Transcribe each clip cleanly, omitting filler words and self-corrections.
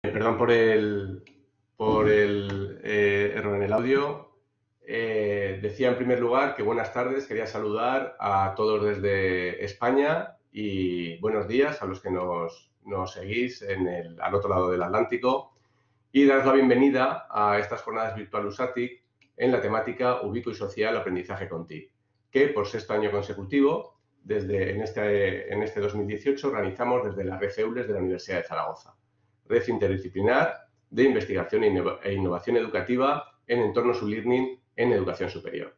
Perdón por el error en el audio. Decía en primer lugar que buenas tardes, quería saludar a todos desde España y buenos días a los que nos seguís al otro lado del Atlántico y daros la bienvenida a estas jornadas Virtual USATIC en la temática Ubico y Social Aprendizaje con TIC, que por sexto año consecutivo, en este 2018, organizamos desde la Red EULES de la Universidad de Zaragoza, Red Interdisciplinar de Investigación e Innovación Educativa en entornos e-learning en educación superior.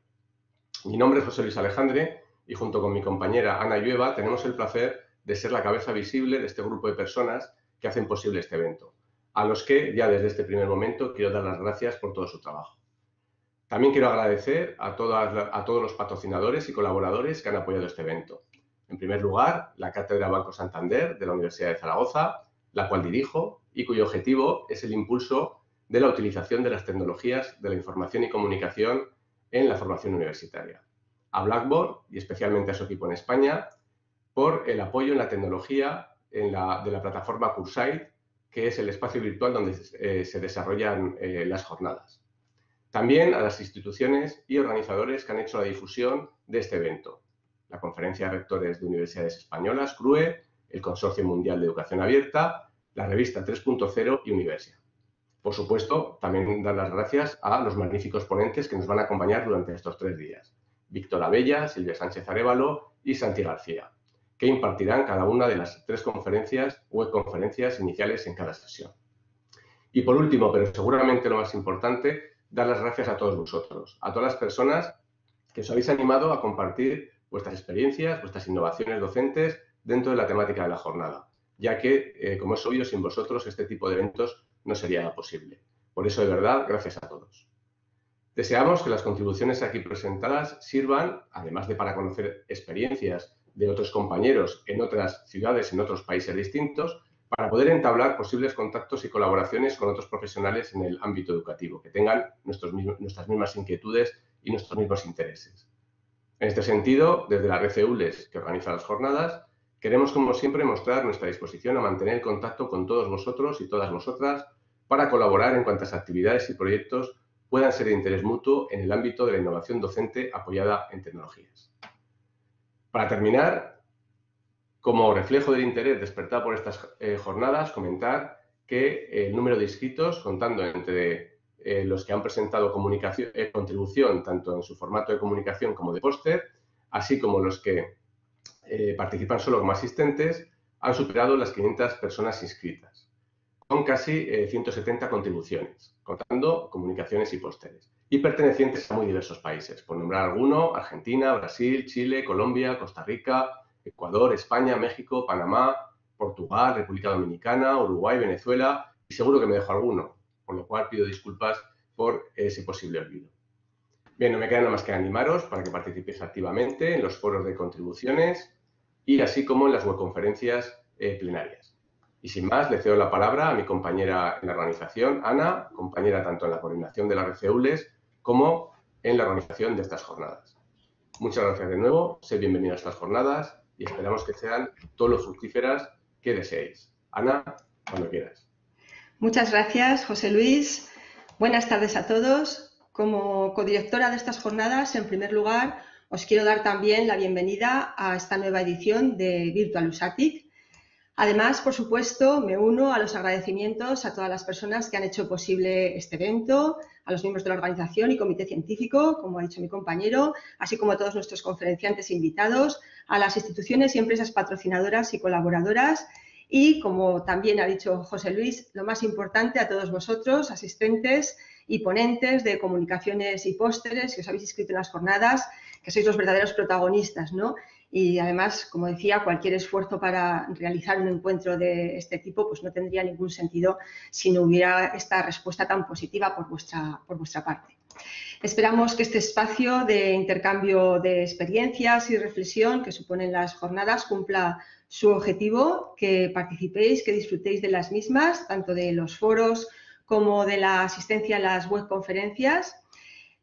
Mi nombre es José Luis Alejandre y junto con mi compañera Ana Llueva tenemos el placer de ser la cabeza visible de este grupo de personas que hacen posible este evento, a los que ya desde este primer momento quiero dar las gracias por todo su trabajo. También quiero agradecer a todos los patrocinadores y colaboradores que han apoyado este evento. En primer lugar, la Cátedra Banco Santander de la Universidad de Zaragoza, la cual dirijo y cuyo objetivo es el impulso de la utilización de las tecnologías de la información y comunicación en la formación universitaria. A Blackboard y especialmente a su equipo en España por el apoyo en la tecnología de la plataforma Coursite, que es el espacio virtual donde se desarrollan las jornadas. También a las instituciones y organizadores que han hecho la difusión de este evento. La Conferencia de Rectores de Universidades Españolas, CRUE, el Consorcio Mundial de Educación Abierta, la revista 3.0 y Universia. Por supuesto, también dar las gracias a los magníficos ponentes que nos van a acompañar durante estos 3 días. Víctor Abella, Silvia Sánchez Arévalo y Santi García, que impartirán cada una de las 3 conferencias o conferencias iniciales en cada sesión. Y por último, pero seguramente lo más importante, dar las gracias a todos vosotros, a todas las personas que os habéis animado a compartir vuestras experiencias, vuestras innovaciones docentes dentro de la temática de la jornada, ya que, como es obvio, sin vosotros este tipo de eventos no sería posible. Por eso, de verdad, gracias a todos. Deseamos que las contribuciones aquí presentadas sirvan, además de para conocer experiencias de otros compañeros en otras ciudades, en otros países distintos, para poder entablar posibles contactos y colaboraciones con otros profesionales en el ámbito educativo, que tengan nuestras mismas inquietudes y nuestros mismos intereses. En este sentido, desde la Red EULES, que organiza las jornadas, queremos, como siempre, mostrar nuestra disposición a mantener el contacto con todos vosotros y todas vosotras para colaborar en cuantas actividades y proyectos puedan ser de interés mutuo en el ámbito de la innovación docente apoyada en tecnologías. Para terminar, como reflejo del interés despertado por estas jornadas, comentar que el número de inscritos, contando entre los que han presentado contribución tanto en su formato de comunicación como de póster, así como los que participan solo como asistentes, han superado las 500 personas inscritas, con casi 170 contribuciones, contando comunicaciones y pósteres, y pertenecientes a muy diversos países. Por nombrar alguno, Argentina, Brasil, Chile, Colombia, Costa Rica, Ecuador, España, México, Panamá, Portugal, República Dominicana, Uruguay, Venezuela, y seguro que me dejo alguno, por lo cual pido disculpas por ese posible olvido. Bien, no me queda nada más que animaros para que participéis activamente en los foros de contribuciones y así como en las webconferencias plenarias. Y sin más, le cedo la palabra a mi compañera en la organización, Ana, compañera tanto en la coordinación de la Red EULES como en la organización de estas jornadas. Muchas gracias de nuevo, sed bienvenidos a estas jornadas y esperamos que sean todo lo fructíferas que deseéis. Ana, cuando quieras. Muchas gracias, José Luis. Buenas tardes a todos. Como codirectora de estas jornadas, en primer lugar, os quiero dar también la bienvenida a esta nueva edición de Virtual USATIC. Además, por supuesto, me uno a los agradecimientos a todas las personas que han hecho posible este evento, a los miembros de la organización y comité científico, como ha dicho mi compañero, así como a todos nuestros conferenciantes invitados, a las instituciones y empresas patrocinadoras y colaboradoras y, como también ha dicho José Luis, lo más importante, a todos vosotros, asistentes y ponentes de comunicaciones y pósteres que os habéis inscrito en las jornadas, que sois los verdaderos protagonistas, ¿no? Y además, como decía, cualquier esfuerzo para realizar un encuentro de este tipo pues no tendría ningún sentido si no hubiera esta respuesta tan positiva por vuestra parte. Esperamos que este espacio de intercambio de experiencias y reflexión que suponen las jornadas cumpla su objetivo, que participéis, que disfrutéis de las mismas, tanto de los foros como de la asistencia a las webconferencias.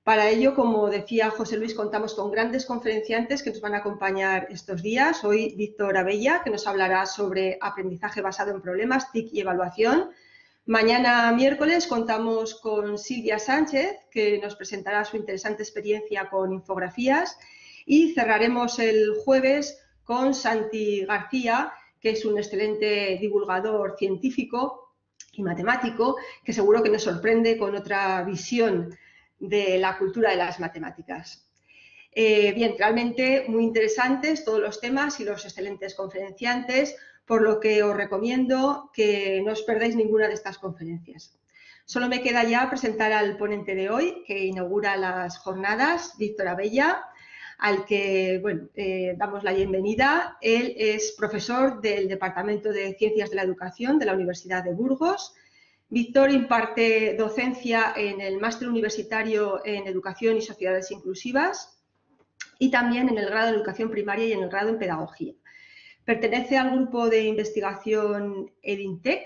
Para ello, como decía José Luis, contamos con grandes conferenciantes que nos van a acompañar estos días. Hoy Víctor Abella, que nos hablará sobre aprendizaje basado en problemas, TIC y evaluación. Mañana miércoles contamos con Silvia Sánchez, que nos presentará su interesante experiencia con infografías, y cerraremos el jueves con Santi García, que es un excelente divulgador científico y matemático, que seguro que nos sorprende con otra visión de la cultura de las matemáticas. Bien, realmente muy interesantes todos los temas y los excelentes conferenciantes, por lo que os recomiendo que no os perdáis ninguna de estas conferencias. Solo me queda ya presentar al ponente de hoy, que inaugura las jornadas, Víctor Abella, al que damos la bienvenida. Él es profesor del Departamento de Ciencias de la Educación de la Universidad de Burgos. Víctor imparte docencia en el Máster Universitario en Educación y Sociedades Inclusivas y también en el grado de Educación Primaria y en el grado en Pedagogía. Pertenece al grupo de investigación EdInTech,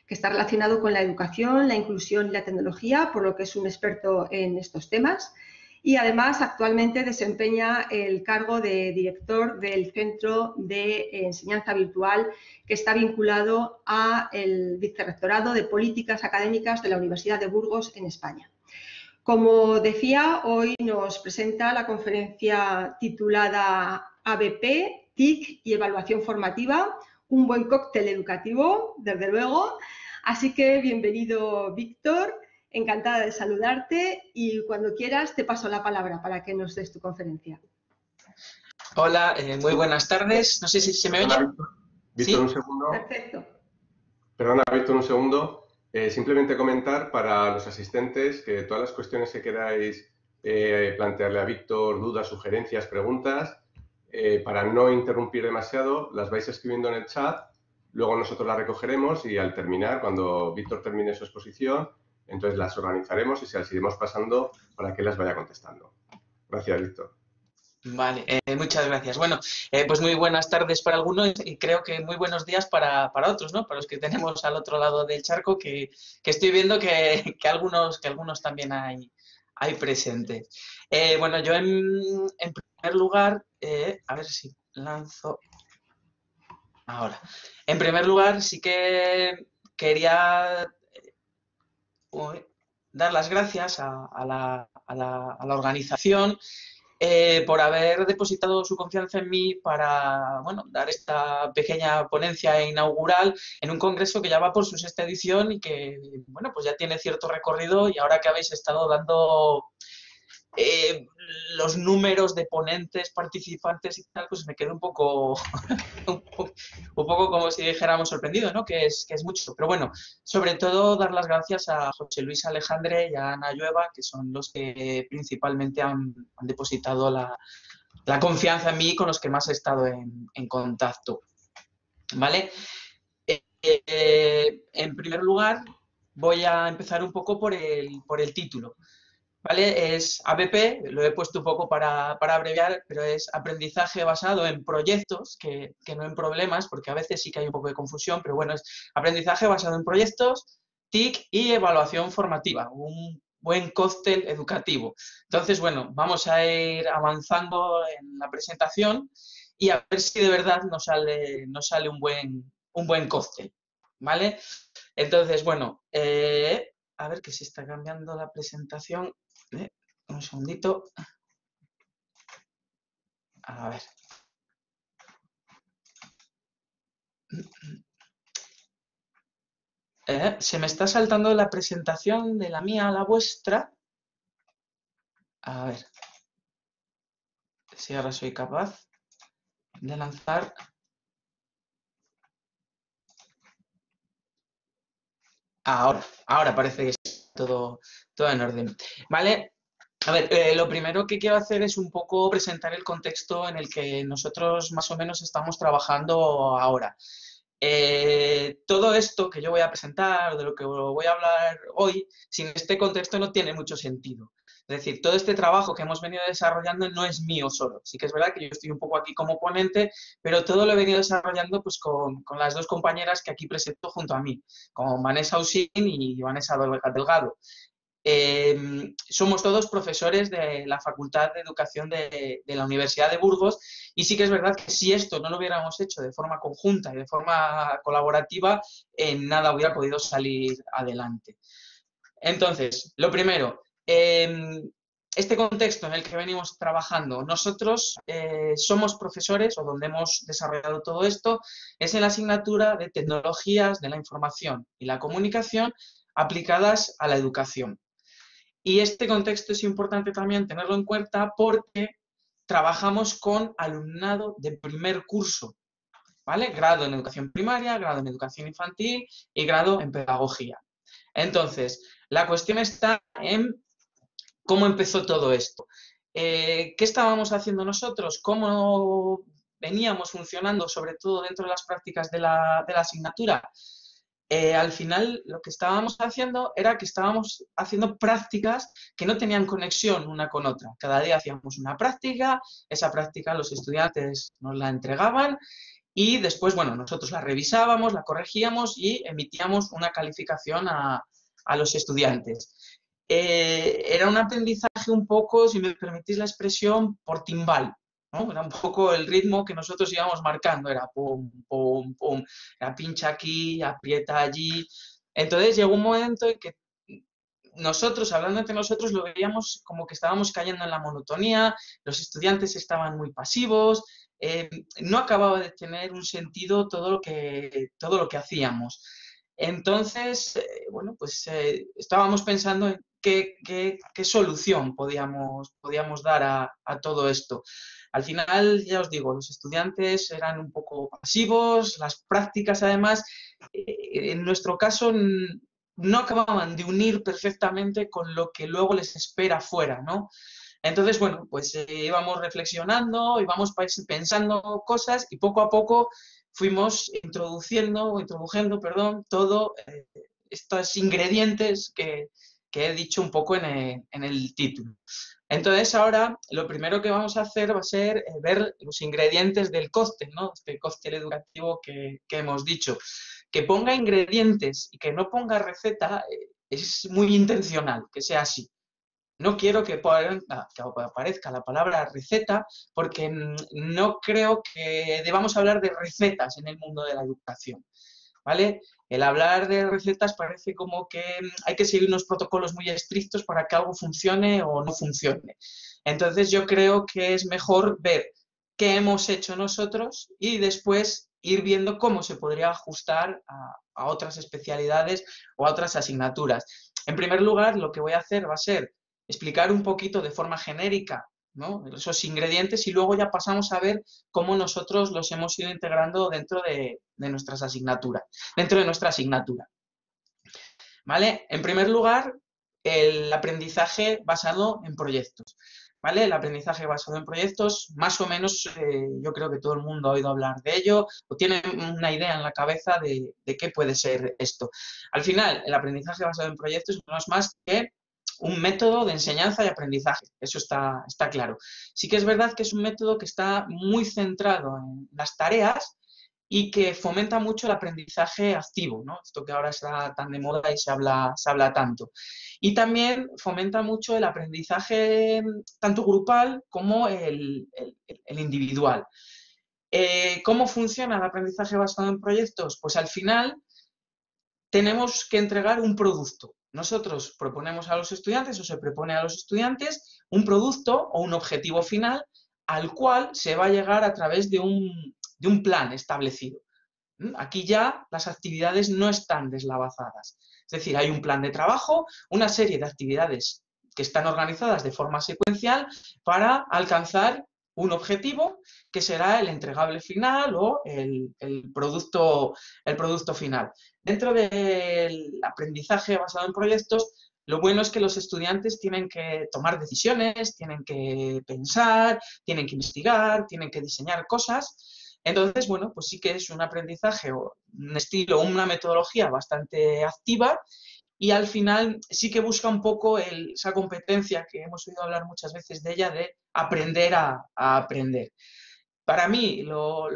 que está relacionado con la educación, la inclusión y la tecnología, por lo que es un experto en estos temas. Y además actualmente desempeña el cargo de director del Centro de Enseñanza Virtual, que está vinculado al Vicerrectorado de Políticas Académicas de la Universidad de Burgos en España. Como decía, hoy nos presenta la conferencia titulada ABP, TIC y Evaluación Formativa, un buen cóctel educativo, desde luego. Así que bienvenido, Víctor, encantada de saludarte y cuando quieras te paso la palabra para que nos des tu conferencia. Hola, muy buenas tardes. No sé si se me oye. Víctor, ¿Sí? un segundo. Perfecto. Perdona, Víctor, un segundo. Simplemente comentar para los asistentes que todas las cuestiones que queráis plantearle a Víctor, dudas, sugerencias, preguntas, para no interrumpir demasiado, las vais escribiendo en el chat, luego nosotros las recogeremos y al terminar, cuando Víctor termine su exposición, entonces las organizaremos y se las iremos pasando para que las vaya contestando. Gracias, Víctor. Vale, muchas gracias. Bueno, pues muy buenas tardes para algunos y creo que muy buenos días para otros, ¿no? Para los que tenemos al otro lado del charco, que estoy viendo que algunos también hay presentes. Bueno, yo en primer lugar, a ver si lanzo ahora. En primer lugar, sí que quería dar las gracias a la organización por haber depositado su confianza en mí para, bueno, dar esta pequeña ponencia inaugural en un congreso que ya va por su 6ª edición y que, bueno, pues ya tiene cierto recorrido y ahora que habéis estado dando los números de ponentes, participantes y tal, pues me quedo un poco como si dijéramos sorprendido, ¿no? Que es mucho. Pero bueno, sobre todo dar las gracias a José Luis Alejandre y a Ana Llueva, que son los que principalmente han depositado la confianza en mí, con los que más he estado en contacto. ¿Vale? En primer lugar, voy a empezar un poco por el título. ¿Vale? Es ABP, lo he puesto un poco para abreviar, pero es aprendizaje basado en proyectos, que no en problemas, porque a veces sí que hay un poco de confusión, pero bueno, es aprendizaje basado en proyectos, TIC y evaluación formativa, un buen cóctel educativo. Entonces, bueno, vamos a ir avanzando en la presentación y a ver si de verdad nos sale un buen cóctel, ¿vale? Entonces, bueno, a ver que se está cambiando la presentación. Un segundito. A ver. Se me está saltando la presentación de la mía a la vuestra. A ver. Si ahora soy capaz de lanzar. Ahora parece que está todo en orden. ¿Vale? A ver, lo primero que quiero hacer es un poco presentar el contexto en el que nosotros más o menos estamos trabajando ahora. Todo esto que yo voy a presentar, de lo que voy a hablar hoy, sin este contexto no tiene mucho sentido. Es decir, todo este trabajo que hemos venido desarrollando no es mío solo. Sí que es verdad que yo estoy un poco aquí como ponente, pero todo lo he venido desarrollando pues con las dos compañeras que aquí presento junto a mí, como Vanessa Usín y Vanessa Delgado. somos todos profesores de la Facultad de Educación de la Universidad de Burgos, y sí que es verdad que si esto no lo hubiéramos hecho de forma conjunta y de forma colaborativa, nada hubiera podido salir adelante. Entonces, lo primero, este contexto en el que venimos trabajando, nosotros somos profesores, o donde hemos desarrollado todo esto, es en la asignatura de Tecnologías de la Información y la Comunicación aplicadas a la educación. Y este contexto es importante también tenerlo en cuenta porque trabajamos con alumnado de primer curso, ¿vale? Grado en educación primaria, grado en educación infantil y grado en pedagogía. Entonces, la cuestión está en cómo empezó todo esto. ¿Qué estábamos haciendo nosotros? ¿Cómo veníamos funcionando, sobre todo dentro de las prácticas de la asignatura? Al final lo que estábamos haciendo era que estábamos haciendo prácticas que no tenían conexión una con otra. Cada día hacíamos una práctica, esa práctica los estudiantes nos la entregaban y después, bueno, nosotros la revisábamos, la corregíamos y emitíamos una calificación a los estudiantes. Era un aprendizaje un poco, si me permitís la expresión, por timbal, ¿no? Era un poco el ritmo que nosotros íbamos marcando, era pum, pum, pum, era pincha aquí, aprieta allí. Entonces llegó un momento en que nosotros, hablando entre nosotros, lo veíamos como que estábamos cayendo en la monotonía, los estudiantes estaban muy pasivos, no acababa de tener un sentido todo lo que hacíamos. Entonces, bueno, pues estábamos pensando en qué solución podíamos dar a todo esto. Al final, ya os digo, los estudiantes eran un poco pasivos, las prácticas además, en nuestro caso, no acababan de unir perfectamente con lo que luego les espera fuera, ¿no? Entonces, bueno, pues íbamos reflexionando, íbamos pensando cosas y poco a poco fuimos introdujendo, todo estos ingredientes que he dicho un poco en el título. Entonces, ahora lo primero que vamos a hacer va a ser ver los ingredientes del cóctel, ¿no? Este cóctel educativo que hemos dicho. Que ponga ingredientes y que no ponga receta es muy intencional, que sea así. No quiero que aparezca la palabra receta porque no creo que debamos hablar de recetas en el mundo de la educación, ¿vale? El hablar de recetas parece como que hay que seguir unos protocolos muy estrictos para que algo funcione o no funcione. Entonces yo creo que es mejor ver qué hemos hecho nosotros y después ir viendo cómo se podría ajustar a otras especialidades o a otras asignaturas. En primer lugar, lo que voy a hacer va a ser explicar un poquito de forma genérica, ¿no?, esos ingredientes y luego ya pasamos a ver cómo nosotros los hemos ido integrando dentro de nuestras asignaturas, dentro de nuestra asignatura. ¿Vale? En primer lugar, el aprendizaje basado en proyectos. ¿Vale? El aprendizaje basado en proyectos, más o menos, yo creo que todo el mundo ha oído hablar de ello o tiene una idea en la cabeza de qué puede ser esto. Al final, el aprendizaje basado en proyectos no es más que un método de enseñanza y aprendizaje, eso está claro. Sí que es verdad que es un método que está muy centrado en las tareas y que fomenta mucho el aprendizaje activo, ¿no? Esto que ahora está tan de moda y se habla tanto. Y también fomenta mucho el aprendizaje tanto grupal como el individual. ¿Cómo funciona el aprendizaje basado en proyectos? Pues al final tenemos que entregar un producto. Nosotros proponemos a los estudiantes o se propone a los estudiantes un producto o un objetivo final al cual se va a llegar a través de un plan establecido. Aquí ya las actividades no están deslavazadas. Es decir, hay un plan de trabajo, una serie de actividades que están organizadas de forma secuencial para alcanzar un objetivo que será el entregable final o el producto final. Dentro del aprendizaje basado en proyectos, lo bueno es que los estudiantes tienen que tomar decisiones, tienen que pensar, tienen que investigar, tienen que diseñar cosas. Entonces, bueno, pues sí que es un aprendizaje o un estilo, una metodología bastante activa y al final sí que busca un poco esa competencia que hemos oído hablar muchas veces de ella, de aprender a aprender. Para mí, lo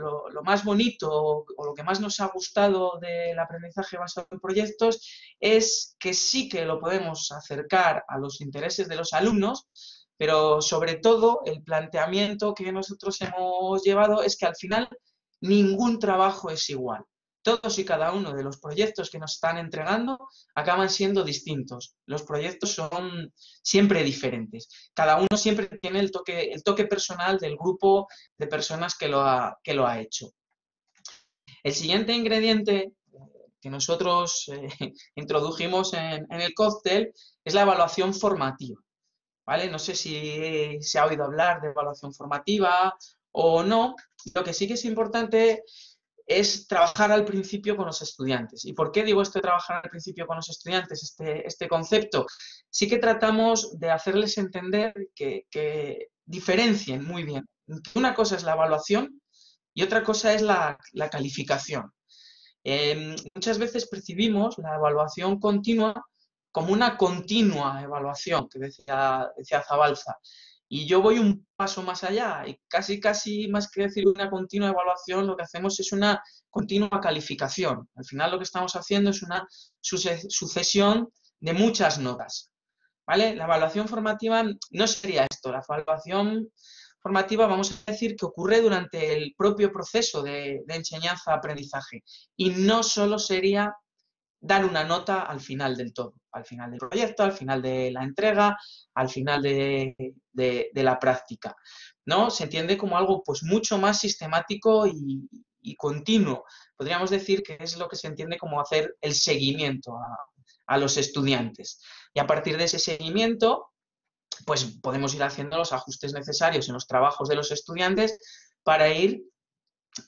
más bonito o lo que más nos ha gustado del aprendizaje basado en proyectos es que sí que lo podemos acercar a los intereses de los alumnos, pero sobre todo el planteamiento que nosotros hemos llevado es que al final ningún trabajo es igual. Todos y cada uno de los proyectos que nos están entregando acaban siendo distintos. Los proyectos son siempre diferentes. Cada uno siempre tiene el toque personal del grupo de personas que lo ha hecho. El siguiente ingrediente que nosotros introdujimos en el cóctel es la evaluación formativa. ¿Vale? No sé si se ha oído hablar de evaluación formativa o no. Lo que sí que es importante es trabajar al principio con los estudiantes. ¿Y por qué digo esto de trabajar al principio con los estudiantes, este concepto? Sí que tratamos de hacerles entender que diferencien muy bien. Una cosa es la evaluación y otra cosa es la calificación. Muchas veces percibimos la evaluación continua como una continua evaluación, que decía Zabalza. Y yo voy un paso más allá y casi más que decir una continua evaluación, lo que hacemos es una continua calificación. Al final lo que estamos haciendo es una sucesión de muchas notas. ¿Vale? La evaluación formativa no sería esto. La evaluación formativa, vamos a decir, que ocurre durante el propio proceso de enseñanza-aprendizaje y no solo sería dar una nota al final del todo, al final del proyecto, al final de la entrega, al final de la práctica, ¿no? Se entiende como algo pues mucho más sistemático y continuo. Podríamos decir que es lo que se entiende como hacer el seguimiento a los estudiantes. Y a partir de ese seguimiento, pues podemos ir haciendo los ajustes necesarios en los trabajos de los estudiantes para ir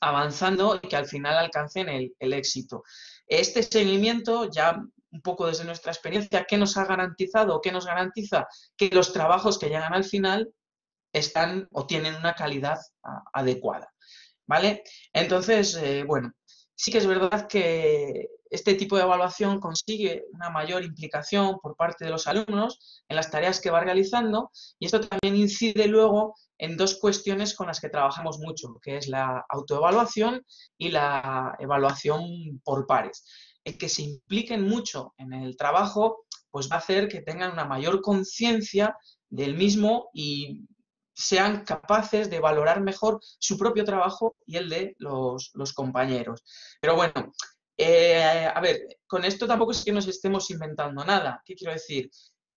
avanzando y que al final alcancen el éxito. Este seguimiento, ya un poco desde nuestra experiencia, ¿qué nos ha garantizado? ¿Qué nos garantiza? Que los trabajos que llegan al final están o tienen una calidad adecuada. ¿Vale? Entonces, bueno, sí que es verdad que este tipo de evaluación consigue una mayor implicación por parte de los alumnos en las tareas que va realizando y esto también incide luego en dos cuestiones con las que trabajamos mucho, que es la autoevaluación y la evaluación por pares. El que se impliquen mucho en el trabajo, pues va a hacer que tengan una mayor conciencia del mismo y sean capaces de valorar mejor su propio trabajo y el de los compañeros. Pero bueno, a ver, con esto tampoco es que nos estemos inventando nada. ¿Qué quiero decir?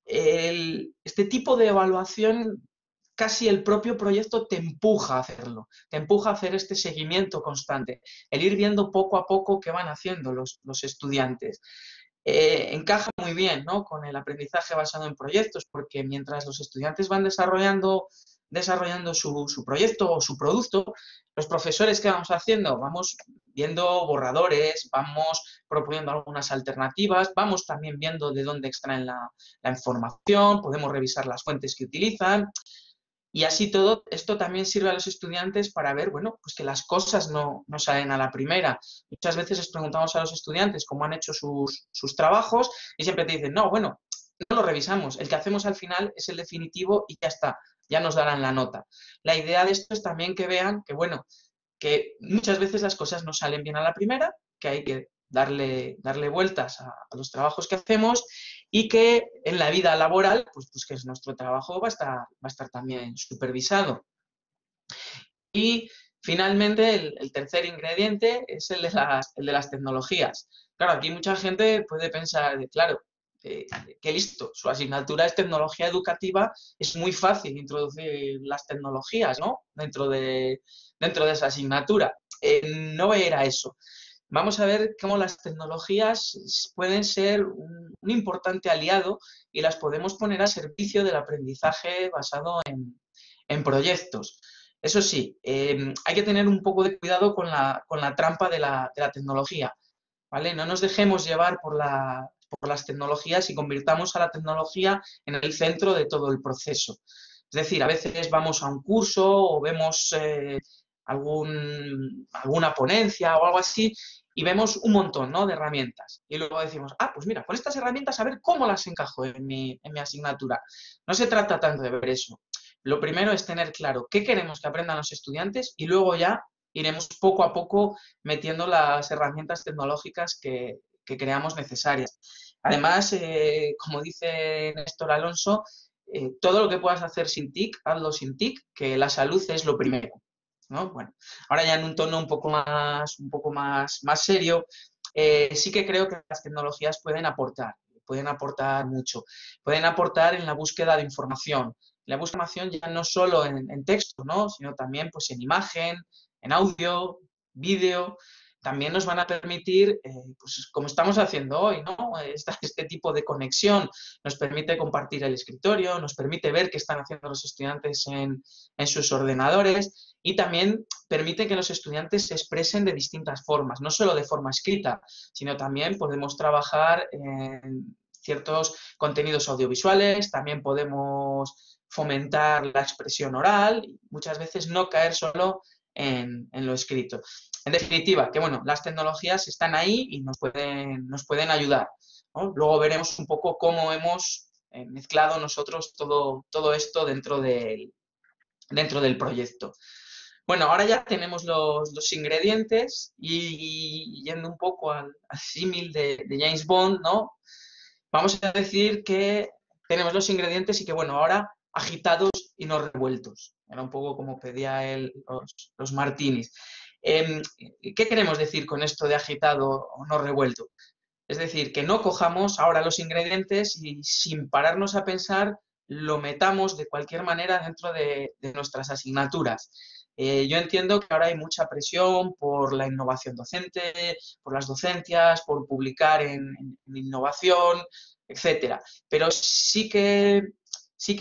Este tipo de evaluación, casi el propio proyecto te empuja a hacerlo, te empuja a hacer este seguimiento constante, el ir viendo poco a poco qué van haciendo los estudiantes. Encaja muy bien, ¿no?, con el aprendizaje basado en proyectos, porque mientras los estudiantes van desarrollando su proyecto o su producto, los profesores, ¿qué vamos haciendo? Vamos viendo borradores, vamos proponiendo algunas alternativas, vamos también viendo de dónde extraen la información, podemos revisar las fuentes que utilizan. Y así todo, esto también sirve a los estudiantes para ver, bueno, pues que las cosas no salen a la primera. Muchas veces les preguntamos a los estudiantes cómo han hecho sus trabajos y siempre te dicen, no, bueno, no lo revisamos, el que hacemos al final es el definitivo y ya está, ya nos darán la nota. La idea de esto es también que vean que, bueno, que muchas veces las cosas no salen bien a la primera, que hay que darle vueltas a los trabajos que hacemos y que en la vida laboral, pues que nuestro trabajo va a estar también supervisado. Y finalmente, el tercer ingrediente es el de las tecnologías. Claro, aquí mucha gente puede pensar, claro, que listo, su asignatura es tecnología educativa, es muy fácil introducir las tecnologías, ¿no?, dentro de esa asignatura. No era eso. Vamos a ver cómo las tecnologías pueden ser un importante aliado y las podemos poner al servicio del aprendizaje basado en proyectos. Eso sí, hay que tener un poco de cuidado con la trampa de la tecnología, ¿vale? No nos dejemos llevar por las tecnologías y convirtamos a la tecnología en el centro de todo el proceso. Es decir, a veces vamos a un curso o vemos alguna ponencia o algo así y vemos un montón, ¿no?, de herramientas. Y luego decimos, pues mira, con estas herramientas a ver cómo las encajo en mi asignatura. No se trata tanto de ver eso. lo primero es tener claro qué queremos que aprendan los estudiantes y luego ya iremos poco a poco metiendo las herramientas tecnológicas que creamos necesarias. Además, como dice Néstor Alonso, todo lo que puedas hacer sin TIC, hazlo sin TIC, que la salud es lo primero, ¿no? Bueno, ahora ya en un tono un poco más serio, sí que creo que las tecnologías pueden aportar mucho. Pueden aportar en la búsqueda de información. La búsqueda de información ya no solo en texto, ¿no? Sino también pues, en imagen, en audio, vídeo. También nos van a permitir, pues como estamos haciendo hoy, ¿no? Este tipo de conexión nos permite compartir el escritorio, nos permite ver qué están haciendo los estudiantes en sus ordenadores y también permite que los estudiantes se expresen de distintas formas, no solo de forma escrita, sino también podemos trabajar en ciertos contenidos audiovisuales, también podemos fomentar la expresión oral y muchas veces no caer solo en lo escrito. En definitiva, que bueno, las tecnologías están ahí y nos pueden ayudar, ¿no? Luego veremos un poco cómo hemos mezclado nosotros todo esto dentro del proyecto. Bueno, ahora ya tenemos los ingredientes y yendo un poco al símil de James Bond, ¿no? Vamos a decir que tenemos los ingredientes y que, bueno, ahora agitados y no revueltos. Era un poco como pedía él los martinis. ¿Qué queremos decir con esto de agitado o no revuelto? Es decir, que no cojamos ahora los ingredientes y sin pararnos a pensar lo metamos de cualquier manera dentro de nuestras asignaturas. Yo entiendo que ahora hay mucha presión por la innovación docente, por las docencias, por publicar en innovación, etcétera. Pero sí que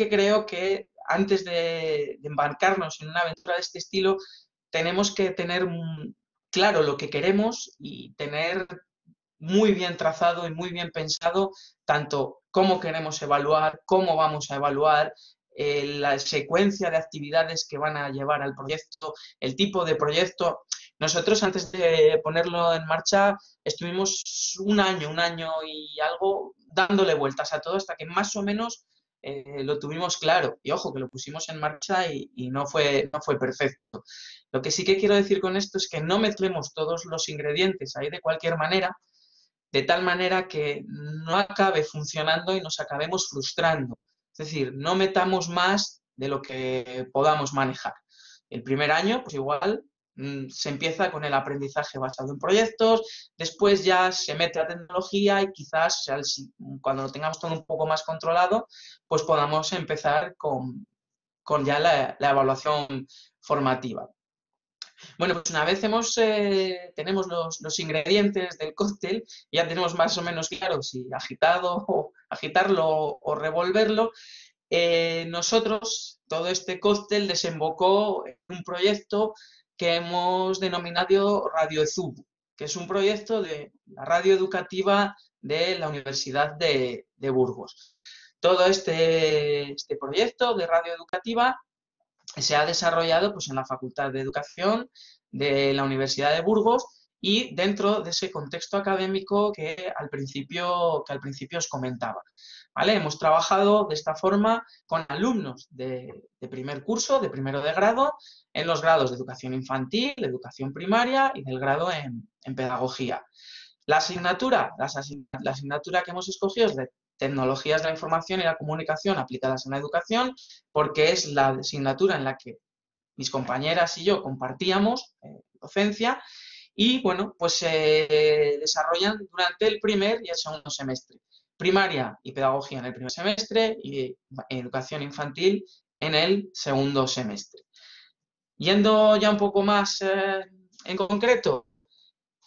creo que antes de embarcarnos en una aventura de este estilo, tenemos que tener claro lo que queremos y tener muy bien trazado y muy bien pensado tanto cómo queremos evaluar, cómo vamos a evaluar, la secuencia de actividades que van a llevar al proyecto, el tipo de proyecto. Nosotros antes de ponerlo en marcha estuvimos un año y algo dándole vueltas a todo hasta que más o menos lo tuvimos claro. Y ojo, que lo pusimos en marcha y no fue perfecto. Lo que sí que quiero decir con esto es que no mezclemos todos los ingredientes ahí de cualquier manera, de tal manera que no acabe funcionando y nos acabemos frustrando. Es decir, no metamos más de lo que podamos manejar. El primer año, pues igual, se empieza con el aprendizaje basado en proyectos, después ya se mete la tecnología y quizás cuando lo tengamos todo un poco más controlado, pues podamos empezar con ya la evaluación formativa. Bueno, pues una vez tenemos los ingredientes del cóctel, ya tenemos más o menos claro si agitarlo o revolverlo. Nosotros, todo este cóctel desembocó en un proyecto que hemos denominado Radio Ezubu, que es un proyecto de la radio educativa de la Universidad de Burgos. Todo este proyecto de radio educativa se ha desarrollado pues, en la Facultad de Educación de la Universidad de Burgos y dentro de ese contexto académico que al principio os comentaba. ¿Vale? Hemos trabajado de esta forma con alumnos de primer curso, de primero de grado, en los grados de educación infantil, educación primaria y del grado en pedagogía. La asignatura que hemos escogido es de Tecnologías de la Información y la Comunicación aplicadas en la educación, porque es la asignatura en la que mis compañeras y yo compartíamos docencia y, bueno, pues se desarrollan durante el primer y el segundo semestre. Primaria y pedagogía en el primer semestre y educación infantil en el segundo semestre. Yendo ya un poco más en concreto,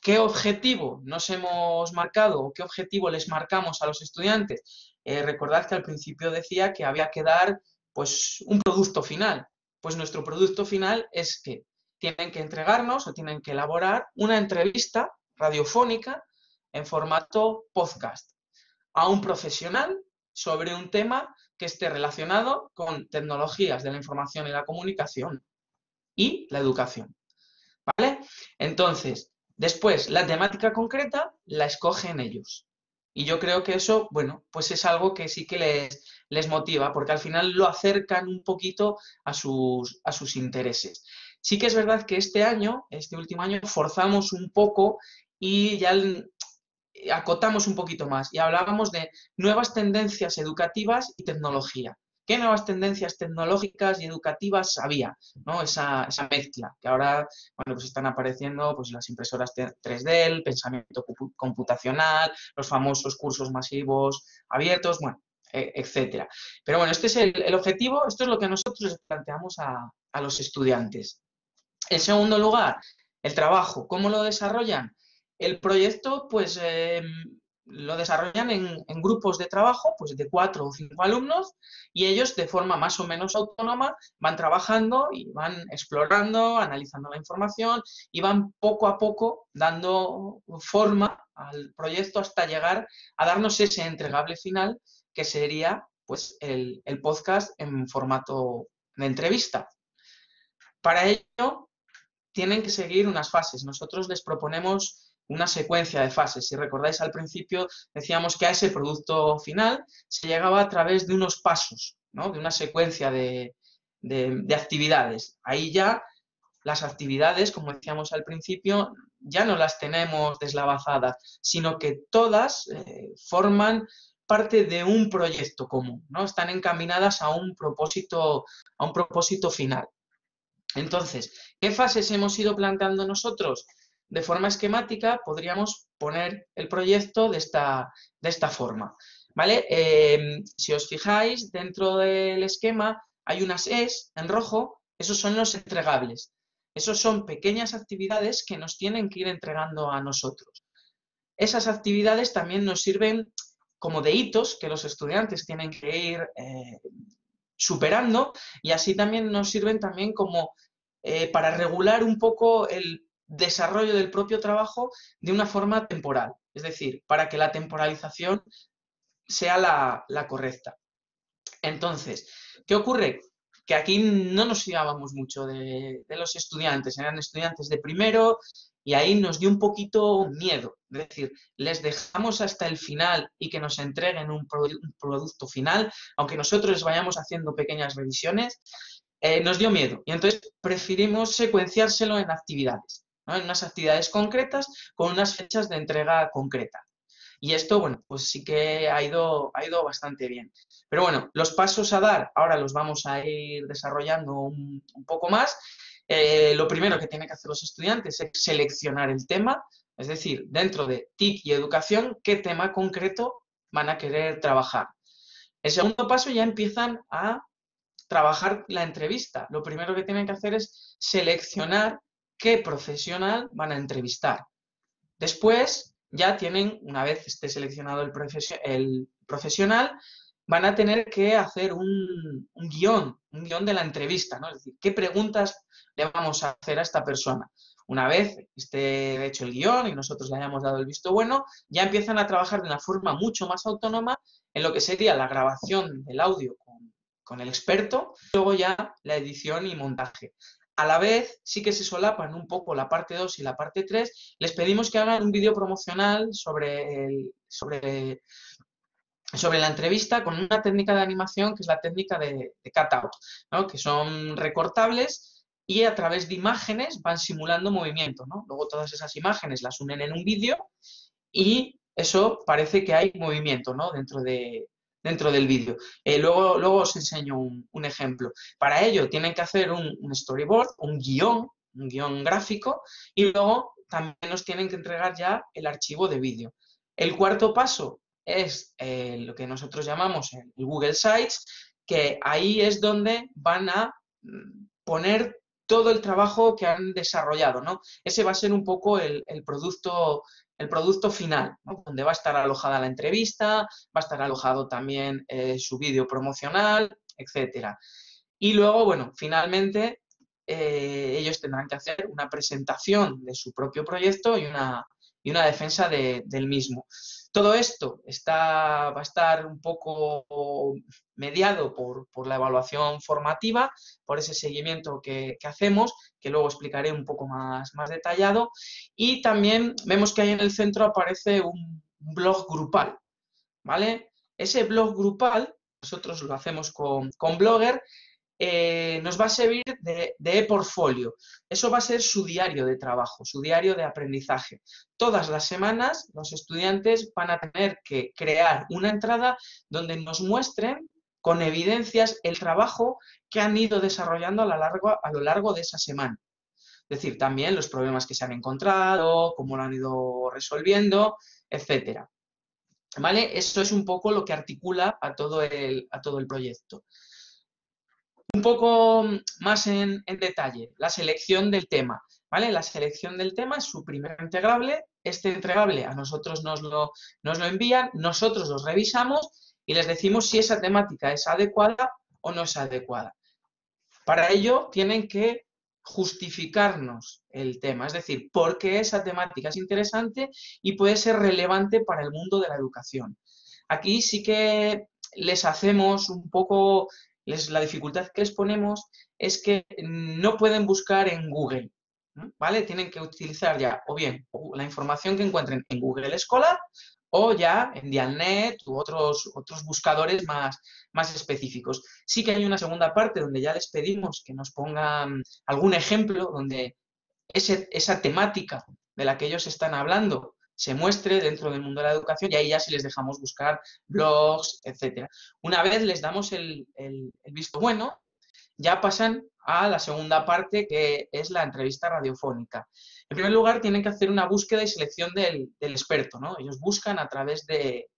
¿qué objetivo nos hemos marcado o qué objetivo les marcamos a los estudiantes? Recordad que al principio decía que había que dar pues, un producto final. Pues nuestro producto final es que tienen que entregarnos o tienen que elaborar una entrevista radiofónica en formato podcast a un profesional sobre un tema que esté relacionado con tecnologías de la información y la comunicación y la educación. ¿Vale? Entonces, después, la temática concreta la escogen ellos. Y yo creo que eso, bueno, pues es algo que sí que les motiva, porque al final lo acercan un poquito a sus intereses. Sí que es verdad que este año, este último año, forzamos un poco y ya acotamos un poquito más y hablábamos de nuevas tendencias educativas y tecnología. ¿Qué nuevas tendencias tecnológicas y educativas había? ¿No? Esa mezcla, que ahora bueno, pues están apareciendo pues, las impresoras 3D, el pensamiento computacional, los famosos cursos masivos abiertos, bueno, etcétera. Pero bueno, este es el objetivo, esto es lo que nosotros les planteamos a los estudiantes. En segundo lugar, el trabajo. ¿Cómo lo desarrollan? El proyecto, pues, lo desarrollan en grupos de trabajo, pues de 4 o 5 alumnos, y ellos de forma más o menos autónoma van trabajando y van explorando, analizando la información y van poco a poco dando forma al proyecto hasta llegar a darnos ese entregable final que sería pues el podcast en formato de entrevista. Para ello, tienen que seguir unas fases. Nosotros les proponemos una secuencia de fases. Si recordáis al principio, decíamos que a ese producto final se llegaba a través de unos pasos, ¿no? De una secuencia de actividades. Ahí ya las actividades, como decíamos al principio, ya no las tenemos deslavazadas, sino que todas forman parte de un proyecto común, ¿no? Están encaminadas a un propósito final. Entonces, ¿qué fases hemos ido planteando nosotros? De forma esquemática podríamos poner el proyecto de esta forma, ¿vale? Si os fijáis, dentro del esquema hay unas E's en rojo, esos son los entregables. Esos son pequeñas actividades que nos tienen que ir entregando a nosotros. Esas actividades también nos sirven como de hitos que los estudiantes tienen que ir superando y así también nos sirven también como para regular un poco el desarrollo del propio trabajo de una forma temporal, es decir, para que la temporalización sea la correcta. Entonces, ¿qué ocurre? Que aquí no nos fiábamos mucho de los estudiantes, eran estudiantes de primero y ahí nos dio un poquito miedo, es decir, les dejamos hasta el final y que nos entreguen un producto final, aunque nosotros les vayamos haciendo pequeñas revisiones, nos dio miedo y entonces preferimos secuenciárselo en actividades, ¿no? En unas actividades concretas con unas fechas de entrega concretas. Y esto, bueno, pues sí que ha ido bastante bien. Pero bueno, los pasos a dar ahora los vamos a ir desarrollando un poco más. Lo primero que tienen que hacer los estudiantes es seleccionar el tema, es decir, dentro de TIC y educación, qué tema concreto van a querer trabajar. El segundo paso ya empiezan a trabajar la entrevista. Lo primero que tienen que hacer es seleccionar qué profesional van a entrevistar. Después, ya tienen, una vez esté seleccionado el profesional, van a tener que hacer un guión de la entrevista, ¿no? Es decir, ¿qué preguntas le vamos a hacer a esta persona? Una vez esté hecho el guión y nosotros le hayamos dado el visto bueno, ya empiezan a trabajar de una forma mucho más autónoma en lo que sería la grabación del audio con el experto, luego ya la edición y montaje. A la vez, sí que se solapan un poco la parte 2 y la parte 3. Les pedimos que hagan un vídeo promocional sobre la entrevista con una técnica de animación que es la técnica de cutout, ¿no? Que son recortables y a través de imágenes van simulando movimiento, ¿no? Luego todas esas imágenes las unen en un vídeo y eso parece que hay movimiento, ¿no? dentro del vídeo. Luego os enseño un ejemplo. Para ello tienen que hacer un storyboard, un guión gráfico, y luego también nos tienen que entregar ya el archivo de vídeo. El cuarto paso es lo que nosotros llamamos el Google Sites, que ahí es donde van a poner todo el trabajo que han desarrollado, ¿no? Ese va a ser un poco el producto final, ¿no? Donde va a estar alojada la entrevista, va a estar alojado también su vídeo promocional, etcétera. Y luego, bueno, finalmente ellos tendrán que hacer una presentación de su propio proyecto y una defensa del mismo. Todo esto va a estar un poco mediado por la evaluación formativa, por ese seguimiento que hacemos, que luego explicaré un poco más detallado. Y también vemos que ahí en el centro aparece un blog grupal, ¿vale? Ese blog grupal, nosotros lo hacemos con Blogger, nos va a servir de e-portfolio. Eso va a ser su diario de trabajo, su diario de aprendizaje. Todas las semanas los estudiantes van a tener que crear una entrada donde nos muestren con evidencias el trabajo que han ido desarrollando a lo largo de esa semana. Es decir, también los problemas que se han encontrado, cómo lo han ido resolviendo, etcétera. ¿Vale? Eso es un poco lo que articula a todo el proyecto. Un poco más en detalle, la selección del tema, ¿vale? La selección del tema es su primer entregable. Este entregable a nosotros nos lo envían, nosotros los revisamos y les decimos si esa temática es adecuada o no es adecuada. Para ello tienen que justificarnos el tema, es decir, por qué esa temática es interesante y puede ser relevante para el mundo de la educación. Aquí sí que les hacemos un poco, la dificultad que les ponemos es que no pueden buscar en Google, ¿vale? Tienen que utilizar ya o bien la información que encuentren en Google Scholar o ya en Dialnet u otros buscadores más específicos. Sí que hay una segunda parte donde ya les pedimos que nos pongan algún ejemplo donde esa temática de la que ellos están hablando se muestre dentro del mundo de la educación y ahí ya sí les dejamos buscar blogs, etc. Una vez les damos el visto bueno, ya pasan a la segunda parte, que es la entrevista radiofónica. En primer lugar, tienen que hacer una búsqueda y selección del experto, ¿no? Ellos buscan a través de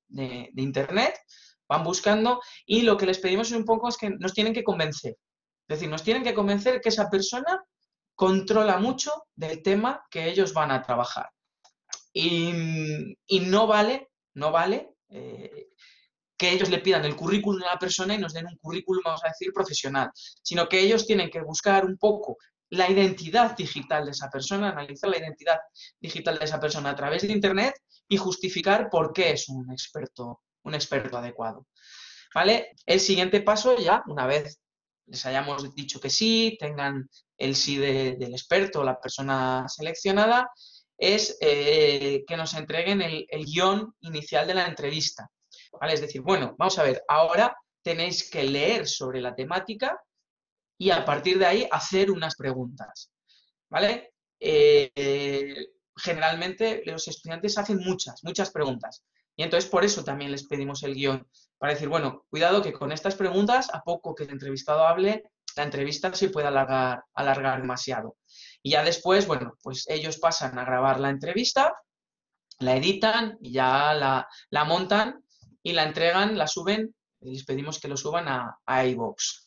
Internet, van buscando, y lo que les pedimos un poco es que nos tienen que convencer. Es decir, nos tienen que convencer que esa persona controla mucho del tema que ellos van a trabajar. Y no vale que ellos le pidan el currículum a la persona y nos den un currículum, vamos a decir, profesional, sino que ellos tienen que buscar un poco la identidad digital de esa persona, analizar la identidad digital de esa persona a través de Internet y justificar por qué es un experto adecuado. ¿Vale? El siguiente paso, ya una vez les hayamos dicho que sí, tengan el sí del experto o la persona seleccionada, es que nos entreguen el guión inicial de la entrevista. ¿Vale? Es decir, bueno, vamos a ver, ahora tenéis que leer sobre la temática y a partir de ahí hacer unas preguntas. ¿Vale? Generalmente los estudiantes hacen muchas preguntas. Y entonces por eso también les pedimos el guión, para decir, bueno, cuidado que con estas preguntas, a poco que el entrevistado hable, la entrevista se puede alargar demasiado. Y ya después, bueno, pues ellos pasan a grabar la entrevista, la editan y ya la montan y la entregan, la suben, y les pedimos que lo suban a iVoox.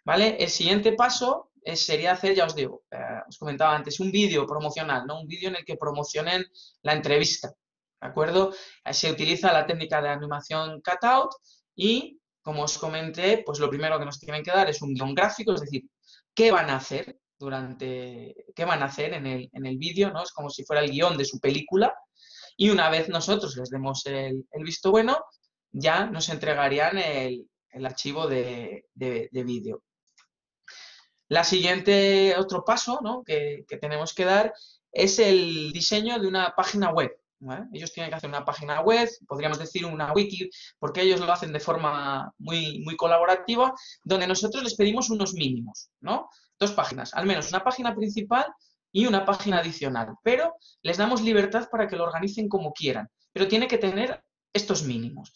¿Vale? El siguiente paso sería hacer, ya os digo, os comentaba antes, un vídeo promocional, ¿no? Un vídeo en el que promocionen la entrevista, ¿de acuerdo? Se utiliza la técnica de animación cutout y, como os comenté, pues lo primero que nos tienen que dar es un guión gráfico, es decir, qué van a hacer en el vídeo, ¿no? Es como si fuera el guión de su película y una vez nosotros les demos el visto bueno, ya nos entregarían el archivo de vídeo. La siguiente, otro paso, ¿no? que tenemos que dar es el diseño de una página web. ¿Vale? Ellos tienen que hacer una página web, podríamos decir una wiki, porque ellos lo hacen de forma muy colaborativa, donde nosotros les pedimos unos mínimos, ¿no? 2 páginas, al menos una página principal y una página adicional, pero les damos libertad para que lo organicen como quieran, pero tiene que tener estos mínimos,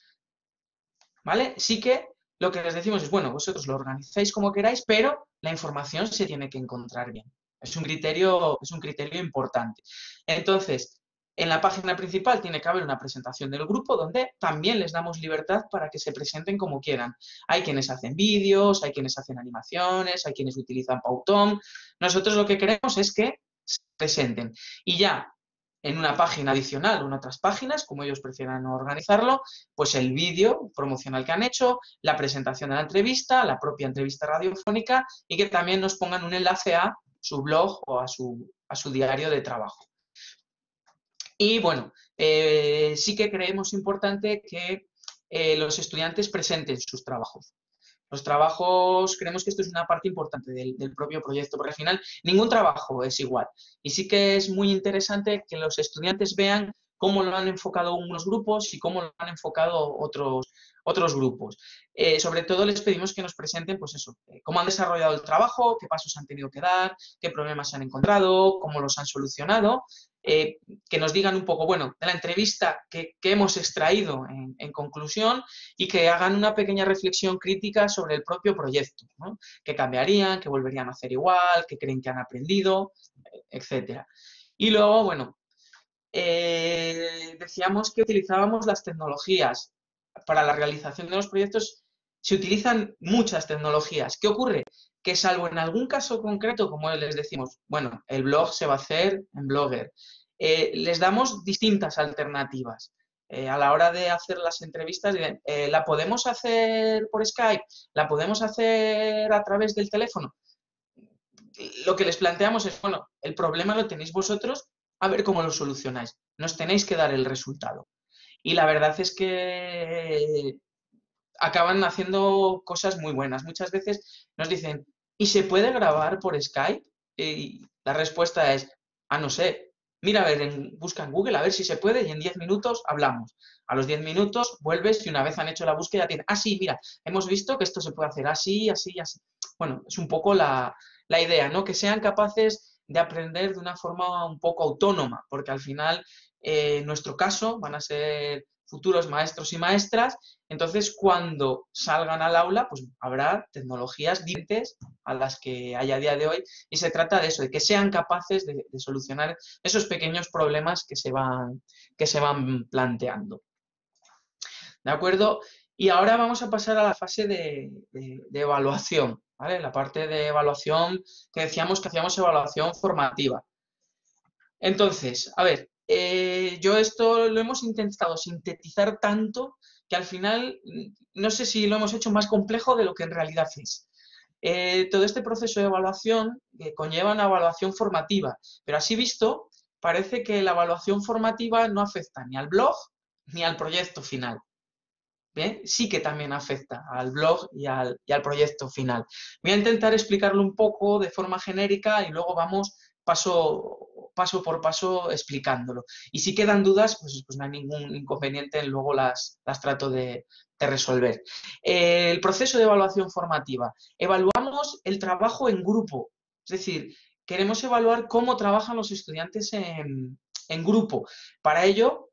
¿vale? Sí que lo que les decimos es, bueno, vosotros lo organizáis como queráis, pero la información se tiene que encontrar bien. Es un criterio importante. Entonces, en la página principal tiene que haber una presentación del grupo donde también les damos libertad para que se presenten como quieran. Hay quienes hacen vídeos, hay quienes hacen animaciones, hay quienes utilizan Powtoon. Nosotros lo que queremos es que se presenten. Y ya en una página adicional o en otras páginas, como ellos prefieran organizarlo, pues el vídeo promocional que han hecho, la presentación de la entrevista, la propia entrevista radiofónica y que también nos pongan un enlace a su blog o a su diario de trabajo. Y bueno, sí que creemos importante que los estudiantes presenten sus trabajos. Los trabajos, creemos que esto es una parte importante del propio proyecto, porque al final ningún trabajo es igual. Y sí que es muy interesante que los estudiantes vean cómo lo han enfocado unos grupos y cómo lo han enfocado otros grupos. Sobre todo les pedimos que nos presenten, pues eso, cómo han desarrollado el trabajo, qué pasos han tenido que dar, qué problemas han encontrado, cómo los han solucionado, que nos digan un poco, bueno, de la entrevista que hemos extraído en conclusión, y que hagan una pequeña reflexión crítica sobre el propio proyecto, ¿no? ¿Qué cambiarían, qué volverían a hacer igual, qué creen que han aprendido, etcétera? Y luego, bueno, decíamos que utilizábamos las tecnologías. Para la realización de los proyectos se utilizan muchas tecnologías. ¿Qué ocurre? Que salvo en algún caso concreto, como les decimos, bueno, el blog se va a hacer en Blogger, les damos distintas alternativas. A la hora de hacer las entrevistas, ¿la podemos hacer por Skype? ¿La podemos hacer a través del teléfono? Lo que les planteamos es, bueno, el problema lo tenéis vosotros, a ver cómo lo solucionáis. Nos tenéis que dar el resultado. Y la verdad es que acaban haciendo cosas muy buenas. Muchas veces nos dicen, ¿y se puede grabar por Skype? Y la respuesta es, no sé, mira, a ver, busca en Google a ver si se puede y en 10 minutos hablamos. A los 10 minutos vuelves y una vez han hecho la búsqueda tienen, sí, mira, hemos visto que esto se puede hacer así, así, así. Bueno, es un poco la idea, ¿no? Que sean capaces de aprender de una forma un poco autónoma, porque al final, en nuestro caso, van a ser futuros maestros y maestras. Entonces, cuando salgan al aula, pues habrá tecnologías diferentes a las que hay a día de hoy, y se trata de eso, de que sean capaces de solucionar esos pequeños problemas que se van planteando. ¿De acuerdo? Y ahora vamos a pasar a la fase de evaluación, ¿vale? La parte de evaluación que decíamos que hacíamos evaluación formativa. Entonces, a ver, yo esto lo hemos intentado sintetizar tanto que al final no sé si lo hemos hecho más complejo de lo que en realidad es. Todo este proceso de evaluación conlleva una evaluación formativa, pero así visto, parece que la evaluación formativa no afecta ni al blog ni al proyecto final. ¿Bien? Sí que también afecta al blog y al proyecto final. Voy a intentar explicarlo un poco de forma genérica y luego vamos paso por paso explicándolo. Y si quedan dudas, pues no hay ningún inconveniente, luego las trato de resolver. El proceso de evaluación formativa. Evaluamos el trabajo en grupo, es decir, queremos evaluar cómo trabajan los estudiantes en grupo. Para ello,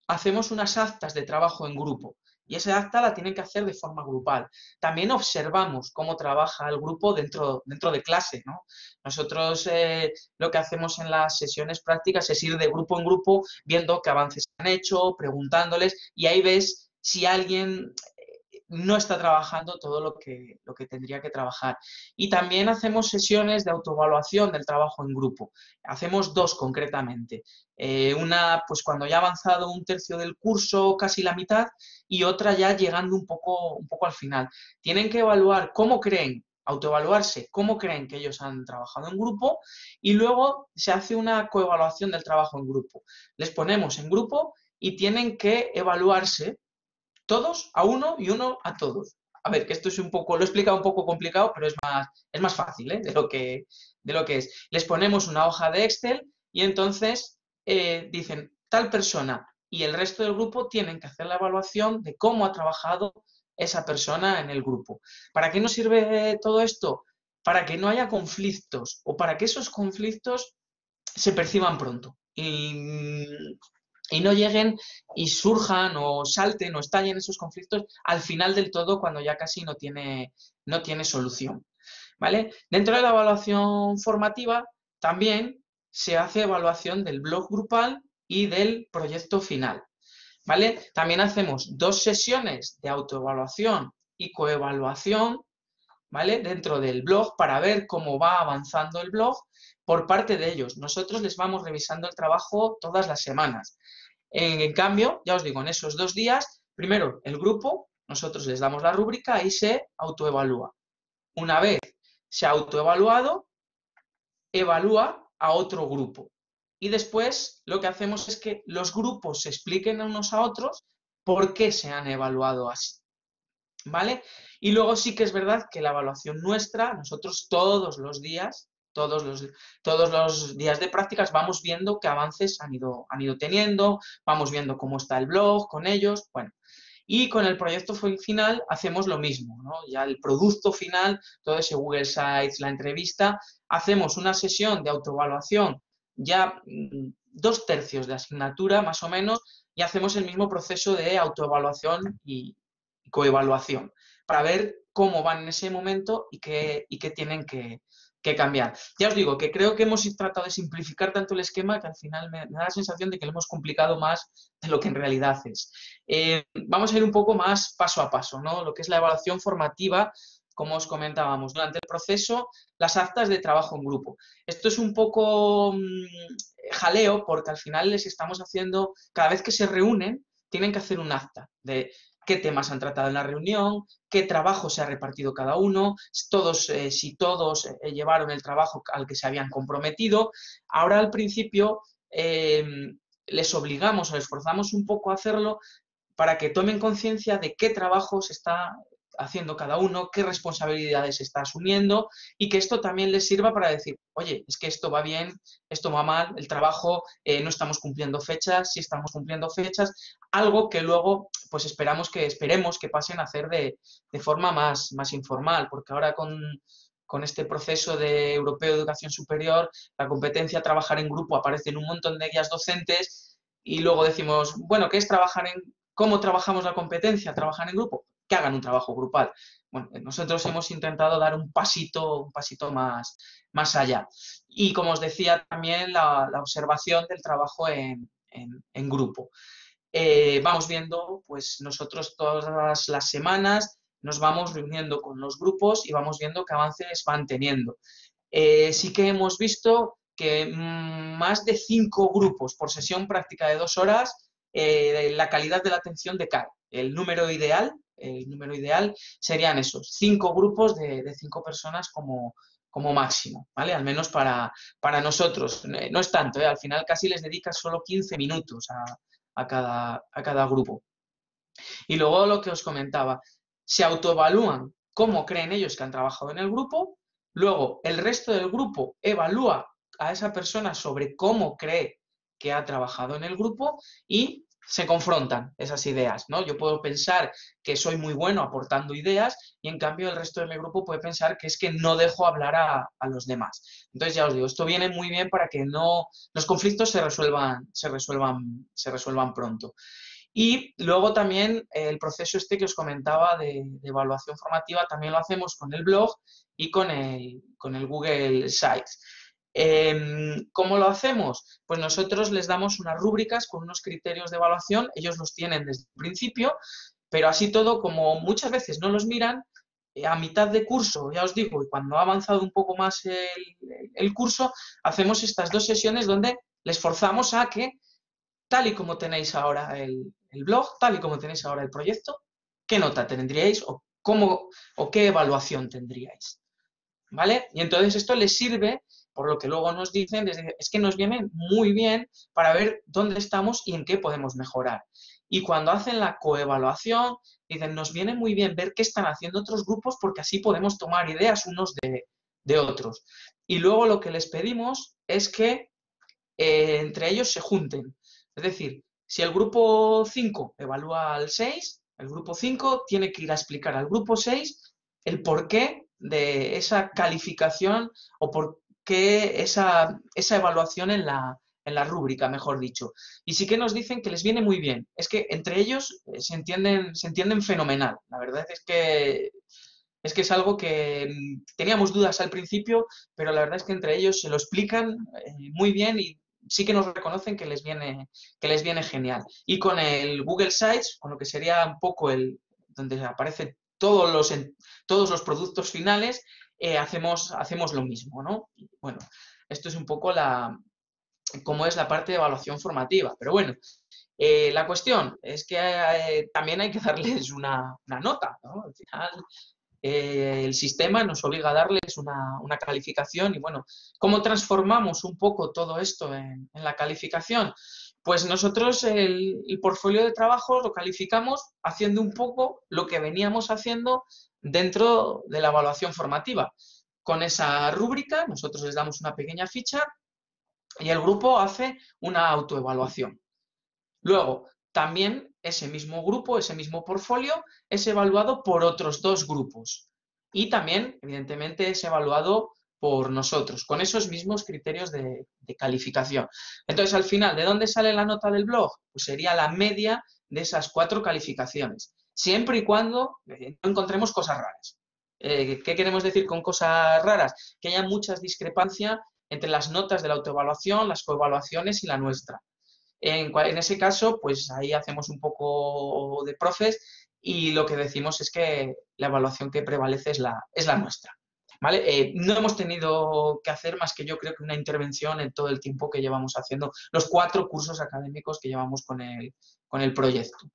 hacemos unas actas de trabajo en grupo. Y esa acta la tienen que hacer de forma grupal. También observamos cómo trabaja el grupo dentro de clase, ¿no? Nosotros lo que hacemos en las sesiones prácticas es ir de grupo en grupo viendo qué avances han hecho, preguntándoles, y ahí ves si alguien no está trabajando todo lo que tendría que trabajar. Y también hacemos sesiones de autoevaluación del trabajo en grupo. Hacemos dos concretamente. Una, pues cuando ya ha avanzado un tercio del curso, casi la mitad, y otra ya llegando un poco al final. Tienen que evaluar cómo creen, autoevaluarse, cómo creen que ellos han trabajado en grupo, y luego se hace una coevaluación del trabajo en grupo. Les ponemos en grupo y tienen que evaluarse todos a uno y uno a todos. A ver, que esto es un poco, lo he explicado un poco complicado, pero es más fácil, ¿eh? de lo que es. Les ponemos una hoja de Excel y entonces dicen, tal persona y el resto del grupo tienen que hacer la evaluación de cómo ha trabajado esa persona en el grupo. ¿Para qué nos sirve todo esto? Para que no haya conflictos o para que esos conflictos se perciban pronto y no lleguen y surjan o salten o estallen esos conflictos al final del todo, cuando ya casi no tiene solución, ¿vale? Dentro de la evaluación formativa también se hace evaluación del blog grupal y del proyecto final, ¿vale? También hacemos 2 sesiones de autoevaluación y coevaluación, ¿vale? Dentro del blog, para ver cómo va avanzando el blog por parte de ellos. Nosotros les vamos revisando el trabajo todas las semanas. En cambio, ya os digo, en esos 2 días, primero el grupo, nosotros les damos la rúbrica y se autoevalúa. Una vez se ha autoevaluado, evalúa a otro grupo. Y después lo que hacemos es que los grupos se expliquen unos a otros por qué se han evaluado así, ¿vale? Y luego sí que es verdad que la evaluación nuestra, nosotros todos los días todos los días de prácticas vamos viendo qué avances han ido teniendo, vamos viendo cómo está el blog con ellos, bueno. Y con el proyecto final hacemos lo mismo, ¿no? Ya el producto final, todo ese Google Sites, la entrevista, hacemos una sesión de autoevaluación ya 2/3 de asignatura más o menos, y hacemos el mismo proceso de autoevaluación y coevaluación para ver cómo van en ese momento y qué tienen que cambiar. Ya os digo que creo que hemos tratado de simplificar tanto el esquema que al final me da la sensación de que lo hemos complicado más de lo que en realidad es. Vamos a ir un poco más paso a paso, ¿no? Lo que es la evaluación formativa, como os comentábamos, durante el proceso, las actas de trabajo en grupo. Esto es un poco jaleo porque al final les estamos haciendo, cada vez que se reúnen, tienen que hacer un acta de qué temas han tratado en la reunión, qué trabajo se ha repartido cada uno, si todos llevaron el trabajo al que se habían comprometido. Ahora al principio les obligamos o les forzamos un poco a hacerlo para que tomen conciencia de qué trabajo se está haciendo cada uno, qué responsabilidades está asumiendo y que esto también les sirva para decir, oye, es que esto va bien, esto va mal, el trabajo, no estamos cumpliendo fechas, sí estamos cumpliendo fechas, algo que luego pues esperemos que pasen a hacer de forma más informal, porque ahora con este proceso de Europeo de Educación Superior, la competencia a trabajar en grupo aparece en un montón de guías docentes y luego decimos, bueno, ¿qué es cómo trabajamos la competencia? ¿Trabajar en grupo? Que hagan un trabajo grupal. Bueno, nosotros hemos intentado dar un pasito más allá. Y como os decía, también la observación del trabajo en grupo. Vamos viendo, pues nosotros todas las semanas nos vamos reuniendo con los grupos y vamos viendo qué avances van teniendo. Sí que hemos visto que más de 5 grupos por sesión práctica de 2 horas, la calidad de la atención decae. El número ideal serían esos 5 grupos de 5 personas como máximo, ¿vale? Al menos para nosotros. No es tanto, ¿eh? Al final casi les dedicas solo 15 minutos a cada grupo. Y luego lo que os comentaba, se autoevalúan cómo creen ellos que han trabajado en el grupo, luego el resto del grupo evalúa a esa persona sobre cómo cree que ha trabajado en el grupo y se confrontan esas ideas, ¿no? Yo puedo pensar que soy muy bueno aportando ideas y en cambio el resto de mi grupo puede pensar que es que no dejo hablar a los demás. Entonces ya os digo, esto viene muy bien para que los conflictos se resuelvan pronto. Y luego también el proceso que os comentaba de evaluación formativa también lo hacemos con el blog y con el Google Sites. ¿Cómo lo hacemos? Pues nosotros les damos unas rúbricas con unos criterios de evaluación, ellos los tienen desde el principio, pero así todo, como muchas veces no los miran, a mitad de curso, ya os digo, y cuando ha avanzado un poco más el curso, hacemos estas 2 sesiones donde les forzamos a que, tal y como tenéis ahora el blog, tal y como tenéis ahora el proyecto, ¿qué nota tendríais o qué evaluación tendríais? ¿Vale? Y entonces esto les sirve, por lo que luego nos dicen, es que nos viene muy bien para ver dónde estamos y en qué podemos mejorar. Y cuando hacen la coevaluación, dicen, nos viene muy bien ver qué están haciendo otros grupos porque así podemos tomar ideas unos de otros. Y luego lo que les pedimos es que entre ellos se junten. Es decir, si el grupo 5 evalúa al 6, el grupo 5 tiene que ir a explicar al grupo 6 el porqué de esa calificación o por qué esa evaluación en la rúbrica, mejor dicho. Y sí que nos dicen que les viene muy bien. Es que entre ellos se entienden fenomenal. La verdad es que es algo que teníamos dudas al principio, pero la verdad es que entre ellos se lo explican muy bien y sí que nos reconocen que les viene genial. Y con el Google Sites, con lo que sería un poco donde aparecen todos los productos finales, hacemos lo mismo, ¿no? Y bueno, esto es un poco cómo es la parte de evaluación formativa. Pero bueno, la cuestión es que también hay que darles una nota, ¿no? Al final, el sistema nos obliga a darles una calificación y bueno, ¿cómo transformamos un poco todo esto en la calificación? Pues nosotros el portfolio de trabajo lo calificamos haciendo un poco lo que veníamos haciendo dentro de la evaluación formativa. Con esa rúbrica nosotros les damos una pequeña ficha y el grupo hace una autoevaluación. Luego, también ese mismo grupo, ese mismo portfolio es evaluado por otros 2 grupos y también, evidentemente, es evaluado por nosotros, con esos mismos criterios de calificación. Entonces, al final, ¿de dónde sale la nota del blog? Pues sería la media de esas 4 calificaciones, siempre y cuando no encontremos cosas raras. ¿Qué queremos decir con cosas raras? Que haya mucha discrepancia entre las notas de la autoevaluación, las coevaluaciones y la nuestra. En ese caso, pues ahí hacemos un poco de profes y lo que decimos es que la evaluación que prevalece es la nuestra. ¿Vale? No hemos tenido que hacer más que yo creo que una intervención en todo el tiempo que llevamos haciendo, los 4 cursos académicos que llevamos con el proyecto.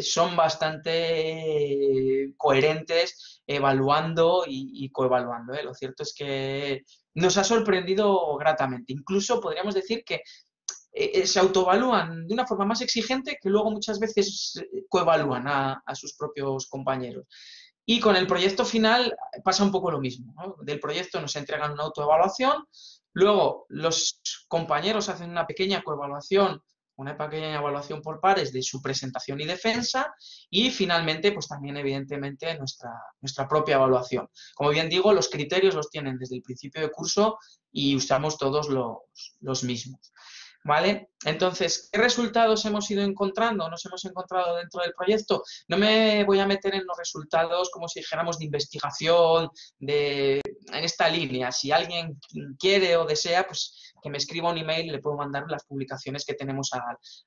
Son bastante coherentes evaluando y coevaluando. Lo cierto es que nos ha sorprendido gratamente. Incluso podríamos decir que se autoevalúan de una forma más exigente que luego muchas veces coevalúan a sus propios compañeros. Y con el proyecto final pasa un poco lo mismo, ¿no? Del proyecto nos entregan una autoevaluación, luego los compañeros hacen una pequeña coevaluación, una pequeña evaluación por pares de su presentación y defensa y finalmente pues también evidentemente nuestra propia evaluación. Como bien digo, los criterios los tienen desde el principio de curso y usamos todos los mismos. ¿Vale? Entonces, ¿qué resultados hemos ido encontrando? ¿Nos hemos encontrado dentro del proyecto? No me voy a meter en los resultados como si dijéramos de investigación, en esta línea. Si alguien quiere o desea, pues que me escriba un email y le puedo mandar las publicaciones que tenemos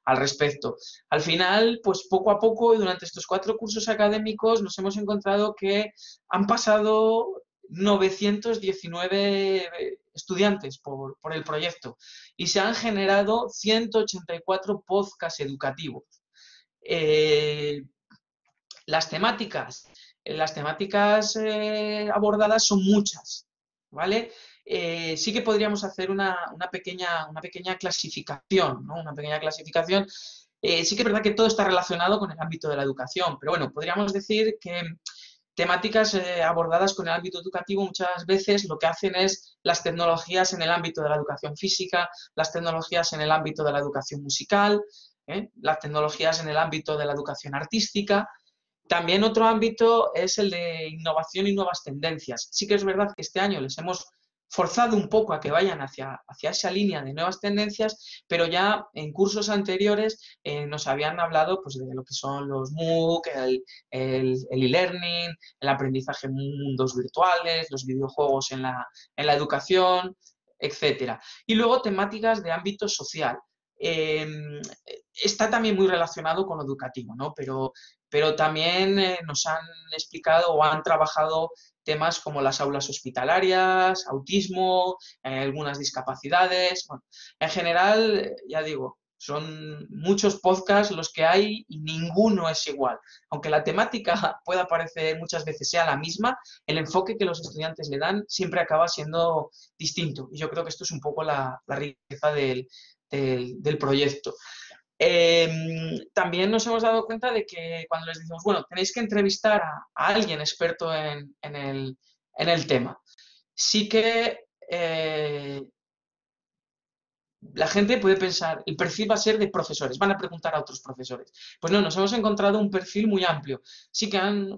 al respecto. Al final, pues poco a poco, y durante estos 4 cursos académicos, nos hemos encontrado que han pasado 919 estudiantes por el proyecto y se han generado 184 podcasts educativos. Las temáticas abordadas son muchas, ¿vale? Sí que podríamos hacer una pequeña clasificación, ¿no? Una pequeña clasificación. Sí que es verdad que todo está relacionado con el ámbito de la educación, pero bueno, podríamos decir que temáticas abordadas con el ámbito educativo muchas veces lo que hacen es las tecnologías en el ámbito de la educación física, las tecnologías en el ámbito de la educación musical, las tecnologías en el ámbito de la educación artística. También otro ámbito es el de innovación y nuevas tendencias. Sí que es verdad que este año les hemos forzado un poco a que vayan hacia esa línea de nuevas tendencias, pero ya en cursos anteriores nos habían hablado pues, de lo que son los MOOC, el e-learning, el aprendizaje en mundos virtuales, los videojuegos en la educación, etcétera. Y luego temáticas de ámbito social. Está también muy relacionado con lo educativo, ¿no? Pero también nos han explicado o han trabajado temas como las aulas hospitalarias, autismo, algunas discapacidades. Bueno, en general, ya digo, son muchos podcasts los que hay y ninguno es igual. Aunque la temática pueda parecer muchas veces sea la misma, el enfoque que los estudiantes le dan siempre acaba siendo distinto. Y yo creo que esto es un poco la riqueza del proyecto. También nos hemos dado cuenta de que cuando les decimos, bueno, tenéis que entrevistar a alguien experto en el tema, sí que la gente puede pensar, el perfil va a ser de profesores, van a preguntar a otros profesores. Pues no, nos hemos encontrado un perfil muy amplio. Sí que han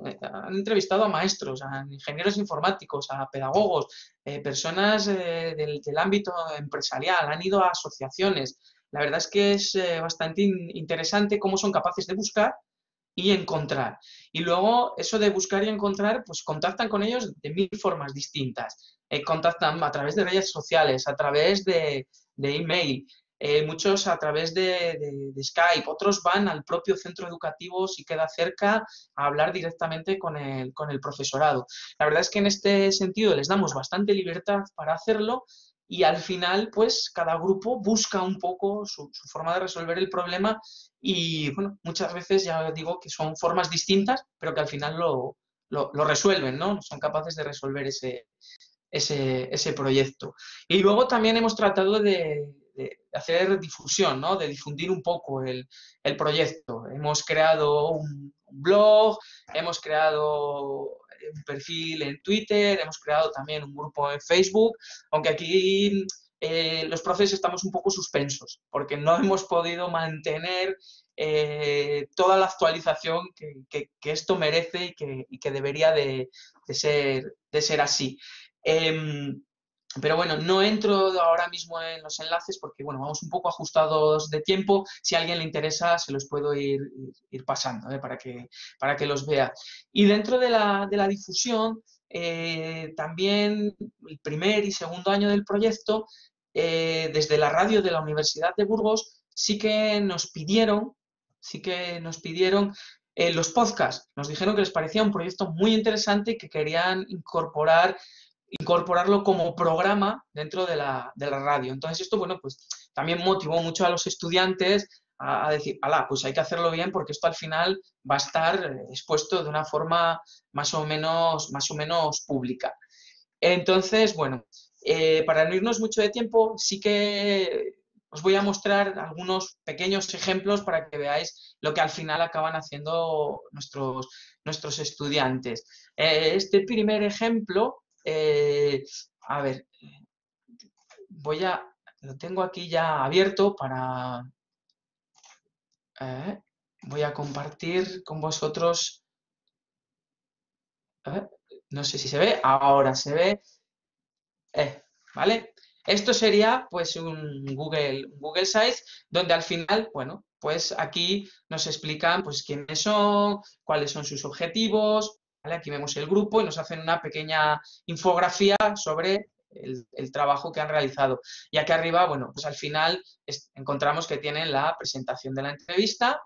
entrevistado a maestros, a ingenieros informáticos, a pedagogos, personas del ámbito empresarial, han ido a asociaciones. La verdad es que es bastante interesante cómo son capaces de buscar y encontrar. Y luego, eso de buscar y encontrar, pues contactan con ellos de 1000 formas distintas. Contactan a través de redes sociales, a través de email, muchos a través de Skype, otros van al propio centro educativo si queda cerca a hablar directamente con el profesorado. La verdad es que en este sentido les damos bastante libertad para hacerlo y al final, pues, cada grupo busca un poco su forma de resolver el problema y, bueno, muchas veces ya digo que son formas distintas, pero que al final lo resuelven, ¿no? Son capaces de resolver ese proyecto. Y luego también hemos tratado de hacer difusión, ¿no? De difundir un poco el proyecto. Hemos creado un blog, hemos creado un perfil en Twitter, hemos creado también un grupo en Facebook, aunque aquí los procesos estamos un poco suspensos, porque no hemos podido mantener toda la actualización que esto merece y que debería de ser así. Pero bueno, no entro ahora mismo en los enlaces porque, bueno, vamos un poco ajustados de tiempo. Si a alguien le interesa, se los puedo ir pasando, para que los vea. Y dentro de la difusión, también el primer y segundo año del proyecto, desde la radio de la Universidad de Burgos, sí que nos pidieron los podcasts. Nos dijeron que les parecía un proyecto muy interesante y que querían incorporarlo como programa dentro de la radio. Entonces esto, bueno, pues también motivó mucho a los estudiantes a decir, ala, pues hay que hacerlo bien porque esto al final va a estar expuesto de una forma más o menos pública. Entonces, bueno, para no irnos mucho de tiempo, sí que os voy a mostrar algunos pequeños ejemplos para que veáis lo que al final acaban haciendo nuestros estudiantes. Este primer ejemplo, a ver, lo tengo aquí ya abierto para... voy a compartir con vosotros. No sé si se ve, ahora se ve. ¿Vale? Esto sería pues un Google Sites donde al final, bueno, pues aquí nos explican pues quiénes son, cuáles son sus objetivos, ¿vale? Aquí vemos el grupo y nos hacen una pequeña infografía sobre el trabajo que han realizado. Y aquí arriba, bueno, pues al final encontramos que tienen la presentación de la entrevista,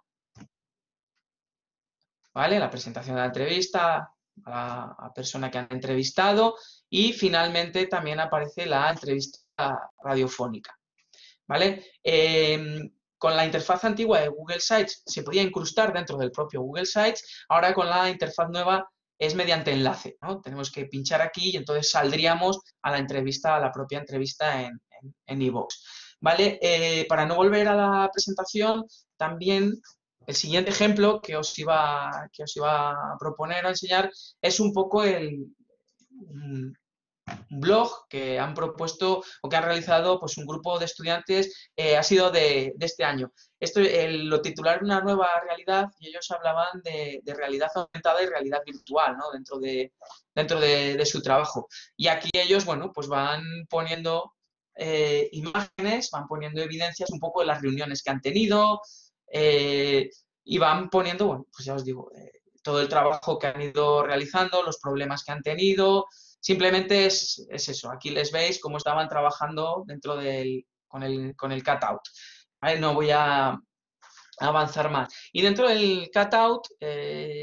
¿vale? La presentación de la entrevista a la persona que han entrevistado y finalmente también aparece la entrevista radiofónica, ¿vale? Con la interfaz antigua de Google Sites se podía incrustar dentro del propio Google Sites, ahora con la interfaz nueva es mediante enlace, ¿no? Tenemos que pinchar aquí y entonces saldríamos a la propia entrevista en iVoox, ¿vale? Para no volver a la presentación, también el siguiente ejemplo que os iba a proponer o a enseñar es un poco un blog que han propuesto o que han realizado pues un grupo de estudiantes, ha sido de este año. Esto lo titularon Una nueva realidad y ellos hablaban de realidad aumentada y realidad virtual, ¿no? dentro de su trabajo. Y aquí ellos, bueno, pues van poniendo imágenes, van poniendo evidencias un poco de las reuniones que han tenido y van poniendo, bueno, pues ya os digo, todo el trabajo que han ido realizando, los problemas que han tenido. Simplemente es eso. Aquí les veis cómo estaban trabajando con el cutout. ¿Vale? No voy a avanzar más. Y dentro del cutout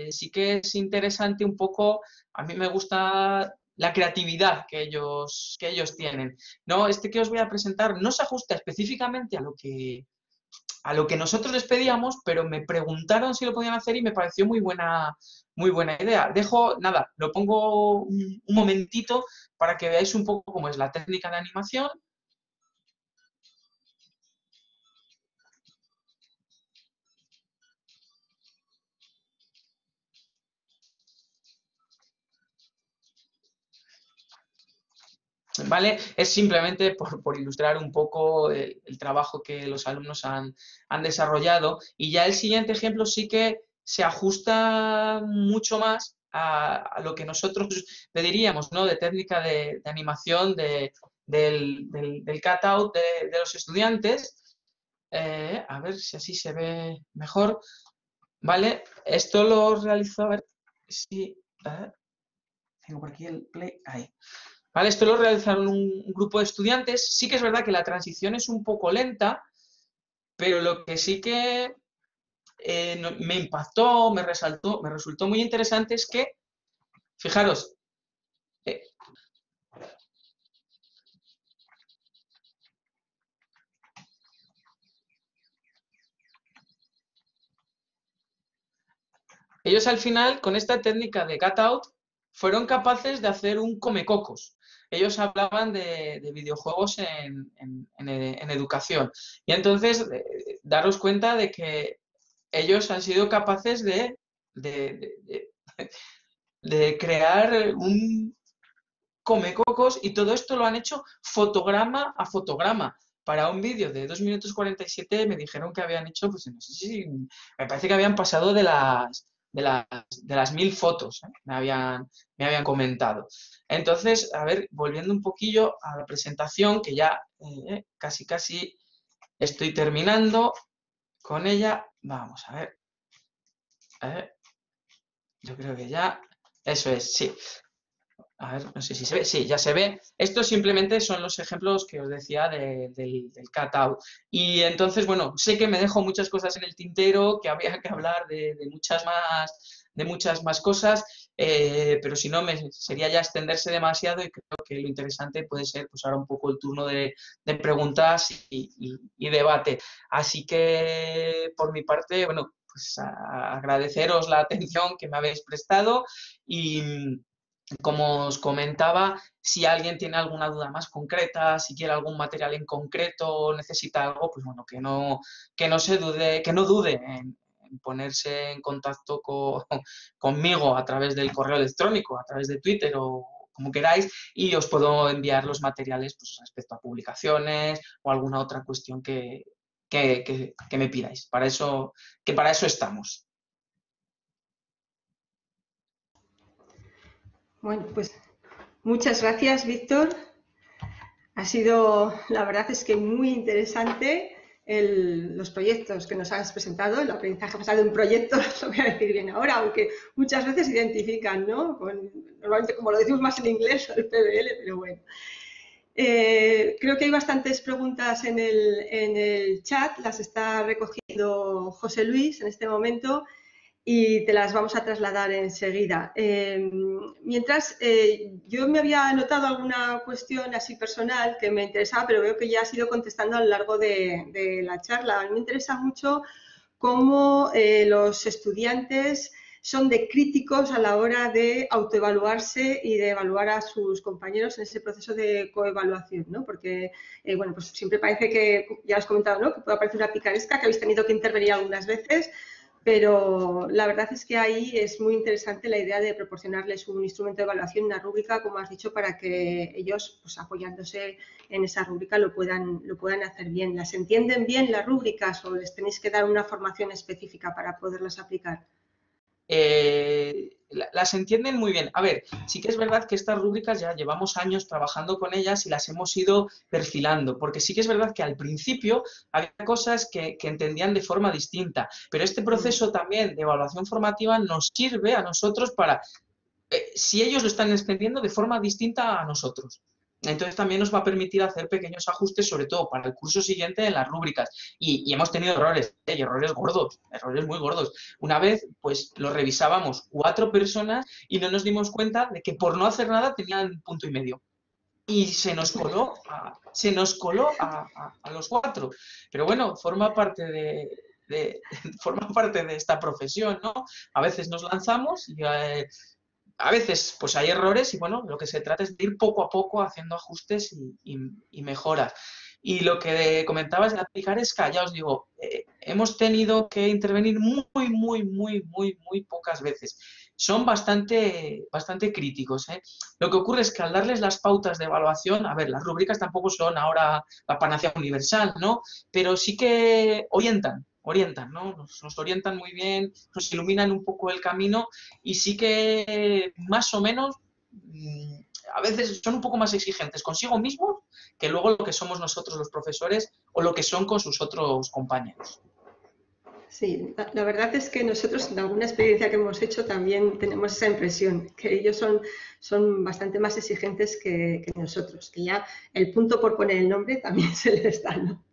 sí que es interesante un poco, a mí me gusta la creatividad que ellos tienen. ¿No? Este que os voy a presentar no se ajusta específicamente a lo que nosotros les pedíamos, pero me preguntaron si lo podían hacer y me pareció muy buena idea. Lo pongo un momentito para que veáis un poco cómo es la técnica de animación. ¿Vale? Es simplemente por ilustrar un poco el trabajo que los alumnos han desarrollado. Y ya el siguiente ejemplo sí que se ajusta mucho más a lo que nosotros le diríamos, ¿no? De técnica de animación del cutout de los estudiantes. A ver si así se ve mejor. ¿Vale? Esto lo realizó, a ver si... tengo por aquí el play, ahí. ¿Vale? Esto lo realizaron un grupo de estudiantes. Sí que es verdad que la transición es un poco lenta, pero lo que sí que me impactó, me resultó muy interesante es que, fijaros, ellos al final, con esta técnica de cutout, fueron capaces de hacer un comecocos. Ellos hablaban de videojuegos en educación. Y entonces, daros cuenta de que ellos han sido capaces de de crear un comecocos, y todo esto lo han hecho fotograma a fotograma. Para un vídeo de 2 minutos 47 me dijeron que habían hecho, pues no sé si, me parece que habían pasado de las 1000 fotos, ¿eh? Me habían comentado. Entonces, a ver, volviendo un poquillo a la presentación, que ya casi estoy terminando con ella. Vamos a ver. Yo creo que ya, eso es, sí. A ver, no sé si se ve. Sí, ya se ve. Estos simplemente son los ejemplos que os decía del cutout. Y entonces, bueno, sé que me dejo muchas cosas en el tintero, que habría que hablar de muchas más cosas, pero si no, sería ya extenderse demasiado, y creo que lo interesante puede ser, pues ahora un poco el turno de preguntas y debate. Así que, por mi parte, bueno, pues agradeceros la atención que me habéis prestado, y como os comentaba, si alguien tiene alguna duda más concreta, si quiere algún material en concreto o necesita algo, pues bueno, que no dude en ponerse en contacto conmigo a través del correo electrónico, a través de Twitter o como queráis, y os puedo enviar los materiales, pues, respecto a publicaciones o alguna otra cuestión que me pidáis. Para eso estamos. Bueno, pues muchas gracias, Víctor. Ha sido, la verdad es que muy interesante los proyectos que nos has presentado, el aprendizaje basado en proyectos, lo voy a decir bien ahora, aunque muchas veces se identifican, ¿no? Normalmente, como lo decimos más en inglés, el PBL, pero bueno. Creo que hay bastantes preguntas en el chat, las está recogiendo José Luis en este momento, y te las vamos a trasladar enseguida. Mientras, yo me había anotado alguna cuestión así personal que me interesaba, pero veo que ya has ido contestando a lo largo de la charla. A mí me interesa mucho cómo los estudiantes son de críticos a la hora de autoevaluarse y de evaluar a sus compañeros en ese proceso de coevaluación, ¿no? Porque, bueno, pues siempre parece que, ya has comentado, ¿no?, que puede parecer una picaresca, que habéis tenido que intervenir algunas veces, pero la verdad es que ahí es muy interesante la idea de proporcionarles un instrumento de evaluación, una rúbrica, como has dicho, para que ellos, pues apoyándose en esa rúbrica, lo puedan hacer bien. ¿Las entienden bien las rúbricas o les tenéis que dar una formación específica para poderlas aplicar? Las entienden muy bien. A ver, sí que es verdad que estas rúbricas ya llevamos años trabajando con ellas y las hemos ido perfilando, porque sí que es verdad que al principio había cosas que entendían de forma distinta, pero este proceso también de evaluación formativa nos sirve a nosotros para, si ellos lo están entendiendo de forma distinta a nosotros. Entonces también nos va a permitir hacer pequeños ajustes, sobre todo para el curso siguiente, en las rúbricas. Y hemos tenido errores, y errores gordos, errores muy gordos. Una vez, pues lo revisábamos 4 personas y no nos dimos cuenta de que por no hacer nada tenían punto y medio. Y se nos coló a los 4. Pero bueno, forma parte de esta profesión, ¿no? A veces nos lanzamos y a veces pues hay errores, y bueno, lo que se trata es de ir poco a poco haciendo ajustes y mejoras. Y lo que comentabas de la picaresca, ya os digo, hemos tenido que intervenir muy pocas veces. Son bastante críticos, ¿eh? Lo que ocurre es que al darles las pautas de evaluación, a ver, las rúbricas tampoco son ahora la panacea universal, ¿no? Pero sí que orientan, ¿no? Nos orientan muy bien, nos iluminan un poco el camino, y sí que más o menos a veces son un poco más exigentes consigo mismos que luego lo que somos nosotros los profesores o lo que son con sus otros compañeros. Sí, la verdad es que nosotros, en alguna experiencia que hemos hecho, también tenemos esa impresión, que ellos son bastante más exigentes que nosotros, que ya el punto por poner el nombre también se les da, ¿no?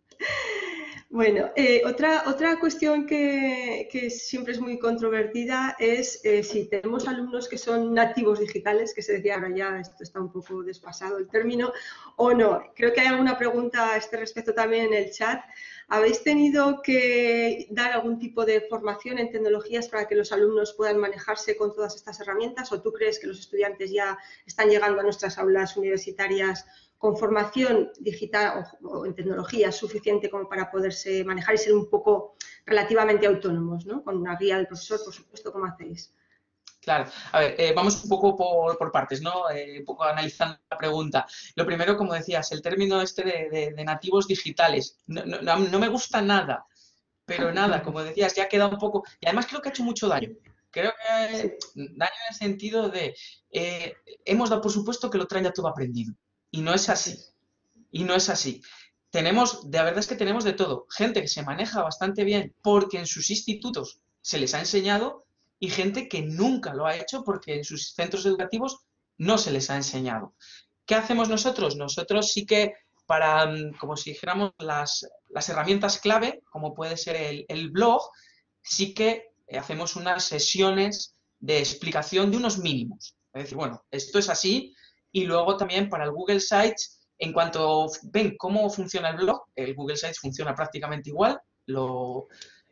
Bueno, otra cuestión que siempre es muy controvertida es si tenemos alumnos que son nativos digitales, que se decía ahora ya, esto está un poco desfasado el término, o no. Creo que hay alguna pregunta a este respecto también en el chat. ¿Habéis tenido que dar algún tipo de formación en tecnologías para que los alumnos puedan manejarse con todas estas herramientas? ¿O tú crees que los estudiantes ya están llegando a nuestras aulas universitarias con formación digital o en tecnología suficiente como para poderse manejar y ser un poco relativamente autónomos, ¿no? Con una guía del profesor, por supuesto, ¿cómo hacéis? Claro, a ver, vamos un poco por partes, ¿no? Un poco analizando la pregunta. Lo primero, como decías, el término este de nativos digitales. No me gusta nada, pero nada, como decías, ya queda un poco... Y además creo que ha hecho mucho daño. Creo que Sí, daño en el sentido de... hemos dado por supuesto que lo traen ya todo aprendido. Y no es eso así. es. Y no es así. La verdad es que tenemos de todo. Gente que se maneja bastante bien porque en sus institutos se les ha enseñado y gente que nunca lo ha hecho porque en sus centros educativos no se les ha enseñado. ¿Qué hacemos nosotros? Nosotros sí que para, como si dijéramos, las herramientas clave, como puede ser el blog, sí que hacemos unas sesiones de explicación de unos mínimos. Es decir, bueno, esto es así y luego también para el Google Sites, en cuanto ven cómo funciona el Google Sites funciona prácticamente igual,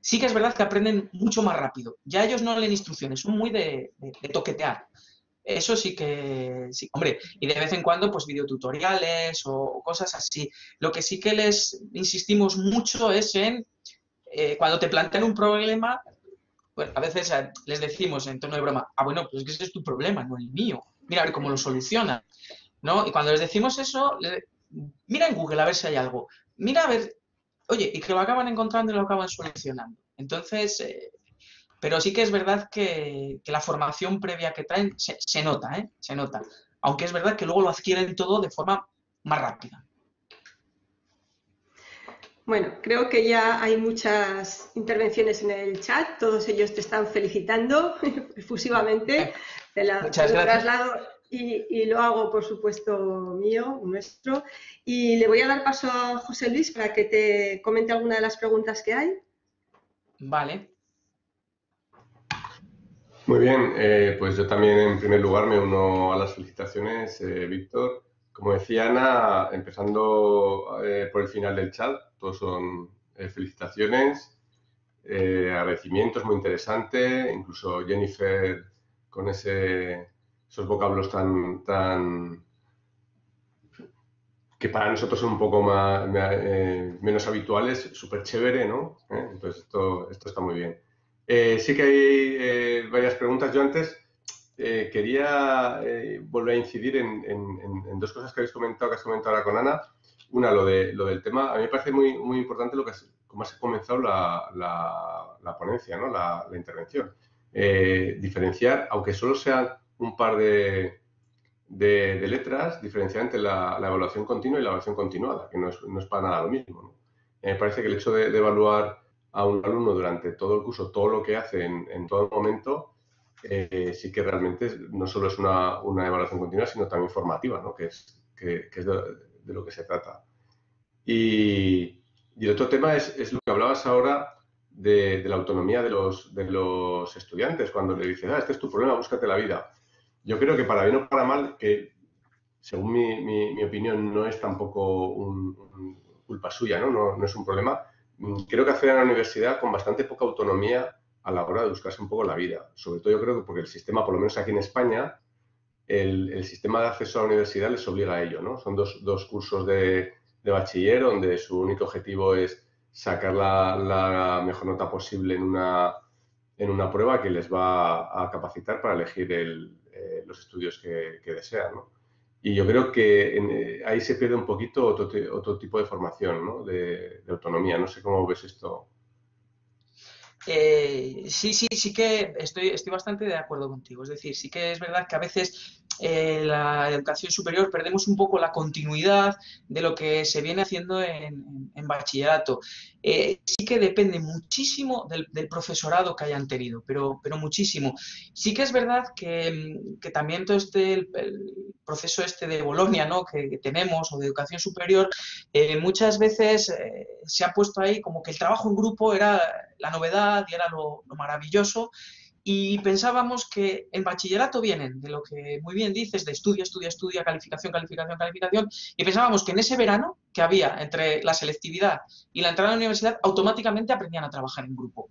sí que es verdad que aprenden mucho más rápido. Ya ellos no leen instrucciones, son muy de toquetear. Eso sí que, sí, hombre, y de vez en cuando pues videotutoriales o cosas así. Lo que sí que les insistimos mucho es en, cuando te plantean un problema, bueno, a veces les decimos en tono de broma, bueno, pues es que ese es tu problema, no el mío. Mira a ver cómo lo soluciona, ¿no? Y cuando les decimos eso, mira en Google a ver si hay algo. Mira a ver, oye, y que lo acaban encontrando y lo acaban solucionando. Entonces, pero sí que es verdad que la formación previa que traen se nota, ¿eh? Se nota. Aunque es verdad que luego lo adquieren todo de forma más rápida. Bueno, creo que ya hay muchas intervenciones en el chat, todos ellos te están felicitando efusivamente, te Muchas lo gracias. traslado y lo hago, por supuesto, mío, nuestro. Y le voy a dar paso a José Luis para que te comente alguna de las preguntas que hay. Vale. Muy bien, pues yo también en primer lugar me uno a las felicitaciones, Víctor. Como decía Ana, empezando por el final del chat, todos son felicitaciones, agradecimientos, muy interesante, incluso Jennifer con esos vocablos tan que para nosotros son un poco menos habituales, súper chévere, ¿no? Entonces esto está muy bien. Sí que hay varias preguntas. Yo antes quería volver a incidir en dos cosas que habéis comentado, que has comentado ahora con Ana. Una, lo del tema, a mí me parece muy importante cómo has comenzado la ponencia, ¿no? La intervención. Diferenciar, aunque solo sean un par de letras, diferenciar entre la evaluación continua y la evaluación continuada, que no es para nada lo mismo, ¿no? Me parece que el hecho de evaluar a un alumno durante todo el curso, todo lo que hace en todo momento, sí que realmente no solo es una evaluación continua, sino también formativa, ¿no? que es de lo que se trata. Y el otro tema es lo que hablabas ahora de la autonomía de los estudiantes, cuando le dices, este es tu problema, búscate la vida. Yo creo que para bien o para mal, que según mi opinión no es tampoco culpa suya, ¿no? No es un problema, creo que acceden a la universidad con bastante poca autonomía a la hora de buscarse un poco la vida. Sobre todo yo creo que porque el sistema, por lo menos aquí en España, el sistema de acceso a la universidad les obliga a ello, ¿no? Son dos cursos de bachiller donde su único objetivo es sacar la mejor nota posible en una prueba que les va a capacitar para elegir los estudios que desean, ¿no? Y yo creo que ahí se pierde un poquito otro tipo de formación, ¿no? De autonomía. No sé cómo ves esto. Sí que estoy bastante de acuerdo contigo. Es decir, sí que es verdad que a veces la educación superior perdemos un poco la continuidad de lo que se viene haciendo en bachillerato. Sí que depende muchísimo del profesorado que hayan tenido, pero muchísimo. Sí que es verdad que también todo el proceso este de Bolonia, ¿no? que tenemos, o de educación superior, muchas veces se ha puesto ahí como que el trabajo en grupo era la novedad y era lo maravilloso. Y pensábamos que en bachillerato vienen de lo que muy bien dices, de estudia, calificación, calificación, calificación, y pensábamos que en ese verano que había entre la selectividad y la entrada a la universidad, automáticamente aprendían a trabajar en grupo.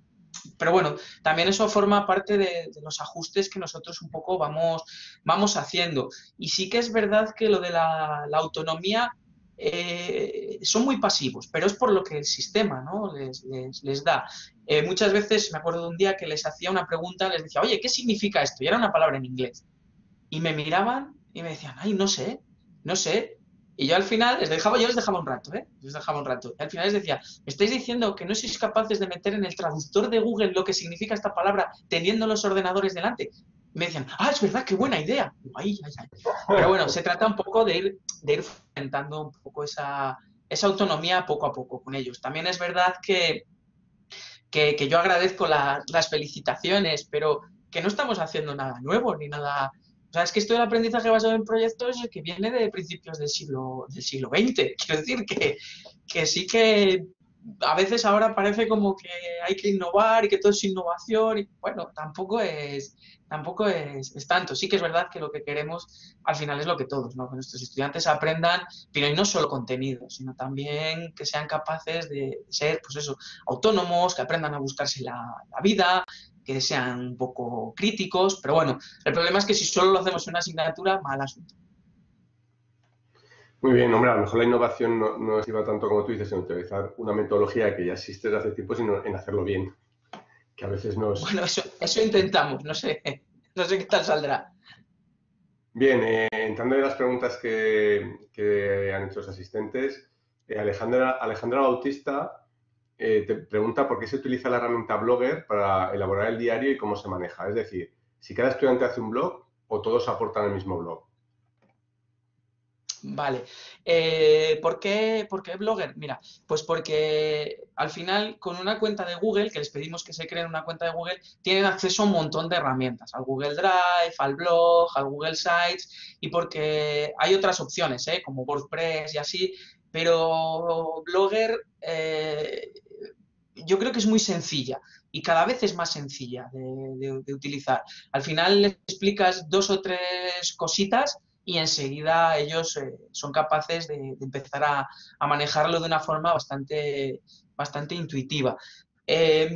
Pero bueno, también eso forma parte de los ajustes que nosotros un poco vamos haciendo. Y sí que es verdad que lo de la autonomía son muy pasivos, pero es por lo que el sistema, ¿no? les da. Muchas veces me acuerdo de un día que les hacía una pregunta, les decía, oye, ¿qué significa esto? Y era una palabra en inglés. Y me miraban y me decían, ay, no sé, no sé. Y yo al final yo les dejaba un rato, ¿eh? Les dejaba un rato. Y al final les decía, ¿me estáis diciendo que no sois capaces de meter en el traductor de Google lo que significa esta palabra teniendo los ordenadores delante? Y me decían, ah, es verdad, qué buena idea. Ay, ay, ay. Pero bueno, se trata un poco de ir fomentando un poco esa autonomía poco a poco con ellos. También es verdad que yo agradezco las felicitaciones, pero que no estamos haciendo nada nuevo ni nada. O sea, es que esto del aprendizaje basado en proyectos es que viene de principios del siglo XX. Quiero decir que sí que a veces ahora parece como que hay que innovar y que todo es innovación y bueno, tampoco es tanto. Sí que es verdad que lo que queremos al final es lo que todos, ¿no? Que nuestros estudiantes aprendan, pero y no solo contenido, sino también que sean capaces de ser, pues eso, autónomos, que aprendan a buscarse la vida, que sean un poco críticos, pero bueno, el problema es que si solo lo hacemos en una asignatura, mal asunto. Muy bien, hombre, a lo mejor la innovación no es iba tanto como tú dices en utilizar una metodología que ya existe desde hace tiempo, sino en hacerlo bien, que a veces nos... Bueno, eso intentamos, no sé qué tal saldrá. Bien, entrando en las preguntas que han hecho los asistentes, Alejandra Bautista te pregunta por qué se utiliza la herramienta Blogger para elaborar el diario y cómo se maneja. Es decir, si cada estudiante hace un blog o todos aportan el mismo blog. Vale. ¿Por qué Blogger? Mira, pues porque al final con una cuenta de Google, que les pedimos que se creen una cuenta de Google, tienen acceso a un montón de herramientas, al Google Drive, al blog, al Google Sites, y porque hay otras opciones, como WordPress y así, pero Blogger yo creo que es muy sencilla y cada vez es más sencilla de utilizar. Al final les explicas 2 o 3 cositas y enseguida ellos son capaces de empezar a manejarlo de una forma bastante intuitiva. Eh,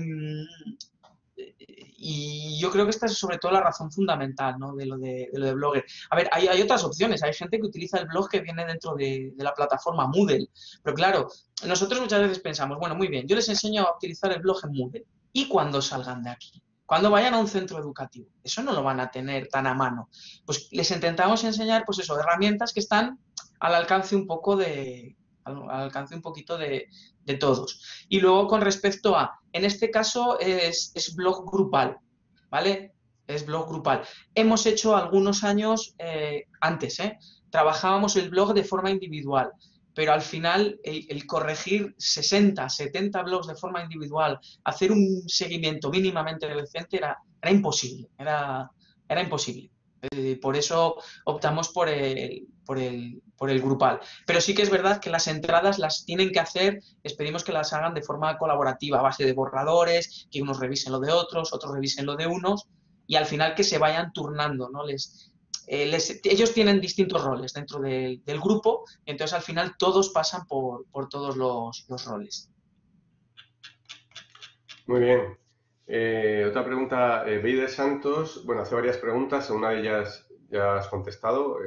y yo creo que esta es sobre todo la razón fundamental, ¿no? de lo de Blogger. A ver, hay otras opciones. Hay gente que utiliza el blog que viene dentro de la plataforma Moodle. Pero claro, nosotros muchas veces pensamos, bueno, muy bien, yo les enseño a utilizar el blog en Moodle. ¿Y cuando salgan de aquí? Cuando vayan a un centro educativo, eso no lo van a tener tan a mano. Pues les intentamos enseñar, pues eso, herramientas que están al alcance un poco al alcance un poquito de todos. Y luego con respecto en este caso es blog grupal, ¿vale? Es blog grupal. Hemos hecho algunos años antes, trabajábamos el blog de forma individual, pero al final el corregir 60, 70 blogs de forma individual, hacer un seguimiento mínimamente decente era imposible, era imposible. Por eso optamos por el grupal. Pero sí que es verdad que las entradas las tienen que hacer, les pedimos que las hagan de forma colaborativa, a base de borradores, que unos revisen lo de otros revisen lo de unos, y al final que se vayan turnando, ¿no? Ellos tienen distintos roles dentro del grupo, entonces al final todos pasan por todos los roles. Muy bien. Otra pregunta, Beider Santos, bueno, hace varias preguntas, una de ellas ya has contestado,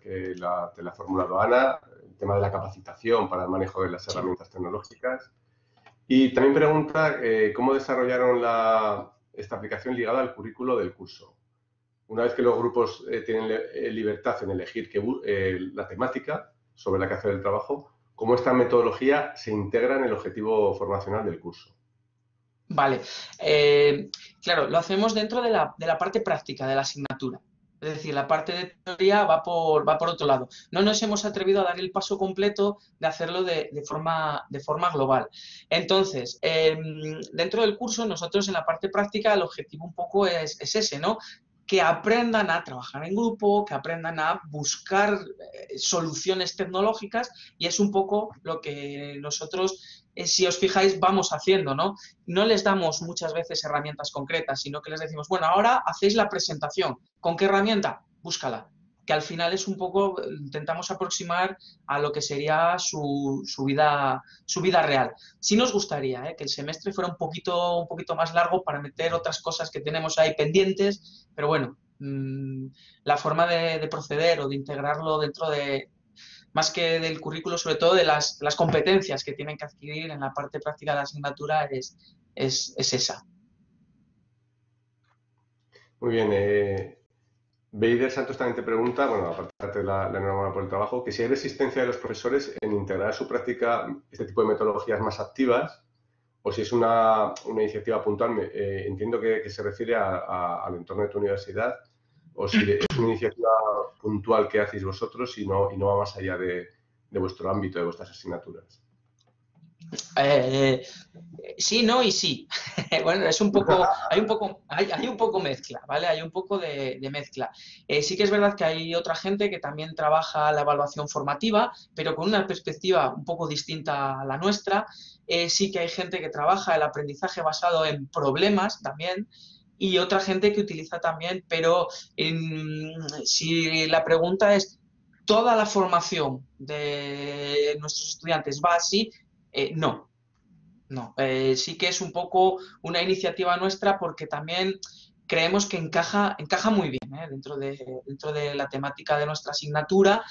que te la ha formulado Ana, el tema de la capacitación para el manejo de las herramientas tecnológicas. Y también pregunta cómo desarrollaron esta aplicación ligada al currículo del curso. Una vez que los grupos tienen libertad en elegir la temática sobre la que hacer el trabajo, ¿cómo esta metodología se integra en el objetivo formacional del curso? Vale, claro, lo hacemos dentro de la parte práctica de la asignatura. Es decir, la parte de teoría va por otro lado. No nos hemos atrevido a dar el paso completo de hacerlo de forma global. Entonces, dentro del curso, nosotros en la parte práctica el objetivo un poco es ese, ¿no? Que aprendan a trabajar en grupo, que aprendan a buscar soluciones tecnológicas y es un poco lo que nosotros, si os fijáis, vamos haciendo, ¿no? No les damos muchas veces herramientas concretas, sino que les decimos, bueno, ahora hacéis la presentación. ¿Con qué herramienta? Búscala. Que al final es un poco, intentamos aproximar a lo que sería su vida real. Sí nos gustaría que el semestre fuera un poquito más largo para meter otras cosas que tenemos ahí pendientes, pero bueno, la forma de proceder o de integrarlo dentro de más que del currículo, sobre todo de las competencias que tienen que adquirir en la parte práctica de la asignatura es esa. Muy bien. Beider Santos también te pregunta, bueno, aparte de la enhorabuena por el trabajo, que si hay resistencia de los profesores en integrar a su práctica este tipo de metodologías más activas, o si es una iniciativa puntual. Entiendo que se refiere al entorno de tu universidad, o si es una iniciativa puntual que hacéis vosotros y no va más allá de vuestro ámbito, de vuestras asignaturas. Sí, no y sí. Bueno, es un poco, hay un poco mezcla, ¿vale? Hay un poco de mezcla. Sí que es verdad que hay otra gente que también trabaja la evaluación formativa, pero con una perspectiva un poco distinta a la nuestra. Sí que hay gente que trabaja el aprendizaje basado en problemas también, y otra gente que utiliza también, pero si la pregunta es, ¿toda la formación de nuestros estudiantes va así? No. No, sí que es un poco una iniciativa nuestra porque también creemos que encaja muy bien, dentro de la temática de nuestra asignatura,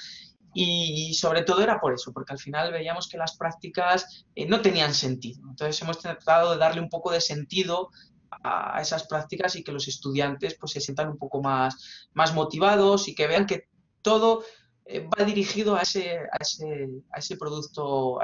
y sobre todo era por eso, porque al final veíamos que las prácticas no tenían sentido. Entonces hemos tratado de darle un poco de sentido a esas prácticas y que los estudiantes pues se sientan un poco más motivados y que vean que todo va dirigido a ese producto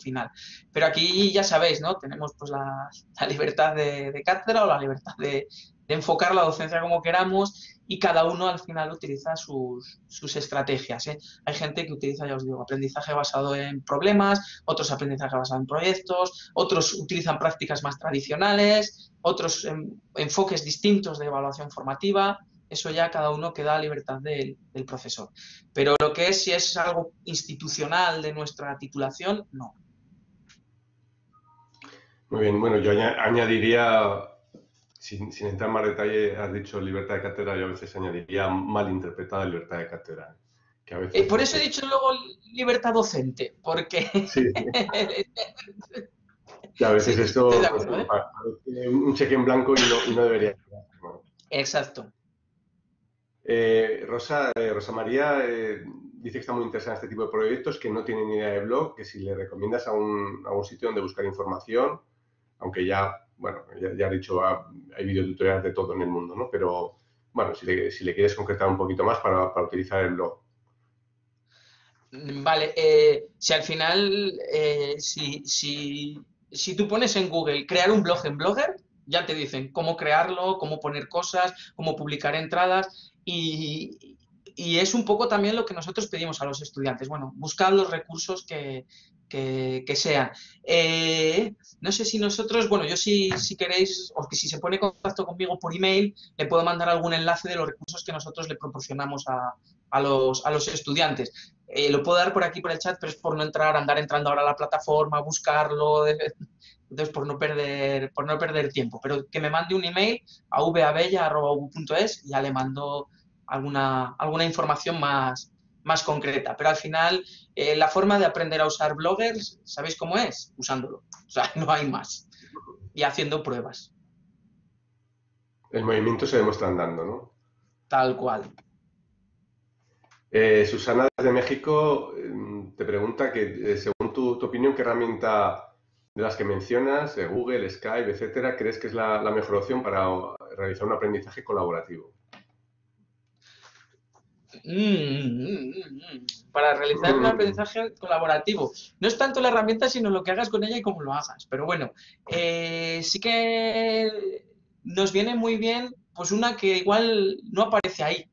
final. Pero aquí ya sabéis, ¿no? Tenemos pues la libertad de cátedra o la libertad de enfocar la docencia como queramos, y cada uno al final utiliza sus estrategias, ¿eh? Hay gente que utiliza, ya os digo, aprendizaje basado en problemas, otros aprendizaje basado en proyectos, otros utilizan prácticas más tradicionales, otros enfoques distintos de evaluación formativa. Eso ya cada uno queda a libertad del profesor. Pero lo que es, si es algo institucional de nuestra titulación, no. Muy bien, bueno, yo añadiría, sin entrar en más detalle, has dicho libertad de cátedra, yo a veces añadiría malinterpretada libertad de cátedra. Que a veces Por eso he dicho luego libertad docente, porque... Sí. Que a veces Sí, estoy esto de pues, acuerdo, ¿eh? parece un cheque en blanco y no debería ser, ¿no? Exacto. Rosa María dice que está muy interesada en este tipo de proyectos, que no tiene ni idea de blog, que si le recomiendas a un sitio donde buscar información, aunque bueno, ya he dicho, hay videotutoriales de todo en el mundo, ¿no? Pero, bueno, si le quieres concretar un poquito más para utilizar el blog. Vale, si al final, si tú pones en Google crear un blog en Blogger, ya te dicen cómo crearlo, cómo poner cosas, cómo publicar entradas, y es un poco también lo que nosotros pedimos a los estudiantes. Bueno, buscad los recursos que sean. No sé si nosotros, bueno, yo si queréis, o que si se pone en contacto conmigo por email, le puedo mandar algún enlace de los recursos que nosotros le proporcionamos a los estudiantes. Lo puedo dar por aquí por el chat, pero es por no andar entrando ahora a la plataforma, buscarlo, entonces por no perder tiempo. Pero que me mande un email a vabella@ubu.es y ya le mando alguna información más concreta. Pero al final, la forma de aprender a usar bloggers, ¿sabéis cómo es? Usándolo. O sea, no hay más. Y haciendo pruebas. El movimiento se demuestra andando, ¿no? Tal cual. Susana desde México te pregunta que, según tu opinión, ¿qué herramienta de las que mencionas, Google, Skype, etcétera, crees que es la mejor opción para realizar un aprendizaje colaborativo? Para realizar un aprendizaje colaborativo. No es tanto la herramienta, sino lo que hagas con ella y cómo lo hagas. Pero bueno, sí que nos viene muy bien, pues una que igual no aparece ahí.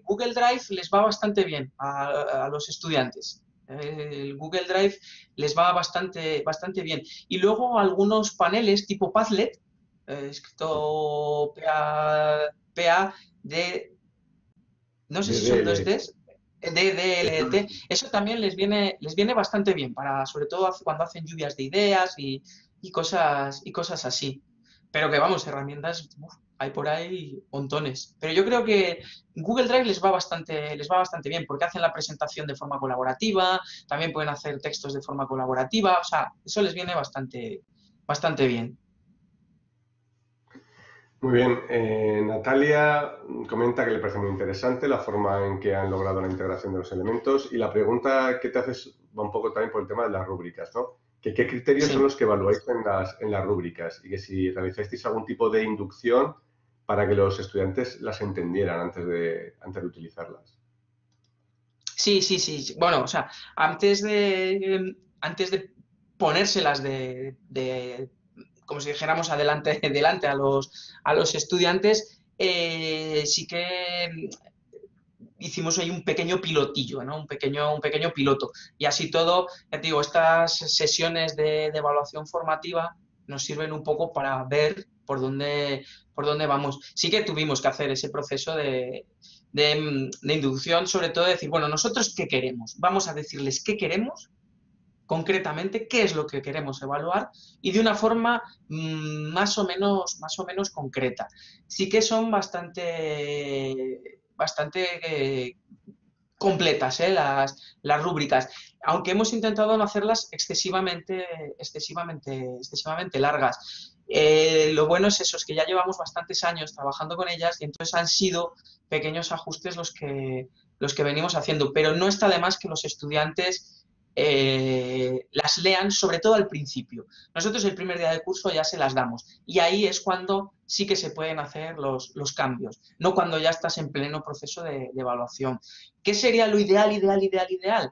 Google Drive les va bastante bien a los estudiantes. El Google Drive les va bastante bien. Y luego algunos paneles tipo Padlet, escrito PA de, no sé si son dos Ds, DLT, eso también les viene bastante bien, sobre todo cuando hacen lluvias de ideas y cosas así. Pero que vamos, herramientas hay por ahí montones. Pero yo creo que Google Drive les va bastante bien, porque hacen la presentación de forma colaborativa, también pueden hacer textos de forma colaborativa, o sea, eso les viene bastante bien. Muy bien. Natalia comenta que le parece muy interesante la forma en que han logrado la integración de los elementos y la pregunta que te haces va un poco también por el tema de las rúbricas, ¿no? Que qué criterios son Sí. los que evaluáis en las rúbricas y que si realizasteis algún tipo de inducción para que los estudiantes las entendieran antes de utilizarlas. Sí, sí, sí, sí. Bueno, o sea, antes de ponérselas como si dijéramos, delante a los estudiantes, sí que hicimos ahí un pequeño pilotillo, ¿no? Un pequeño piloto. Y así todo, ya te digo, estas sesiones de evaluación formativa nos sirven un poco para ver por dónde vamos. Sí que tuvimos que hacer ese proceso de inducción, sobre todo de decir, bueno, nosotros qué queremos. Vamos a decirles qué queremos concretamente, qué es lo que queremos evaluar y de una forma más o menos concreta. Sí que son bastante completas, las rúbricas, aunque hemos intentado no hacerlas excesivamente largas. Lo bueno es eso, es que ya llevamos bastantes años trabajando con ellas y entonces han sido pequeños ajustes los que venimos haciendo, pero no está de más que los estudiantes las lean, sobre todo al principio. Nosotros el primer día de curso ya se las damos y ahí es cuando sí que se pueden hacer los cambios, no cuando ya estás en pleno proceso de evaluación. ¿Qué sería lo ideal, ideal, ideal, ideal?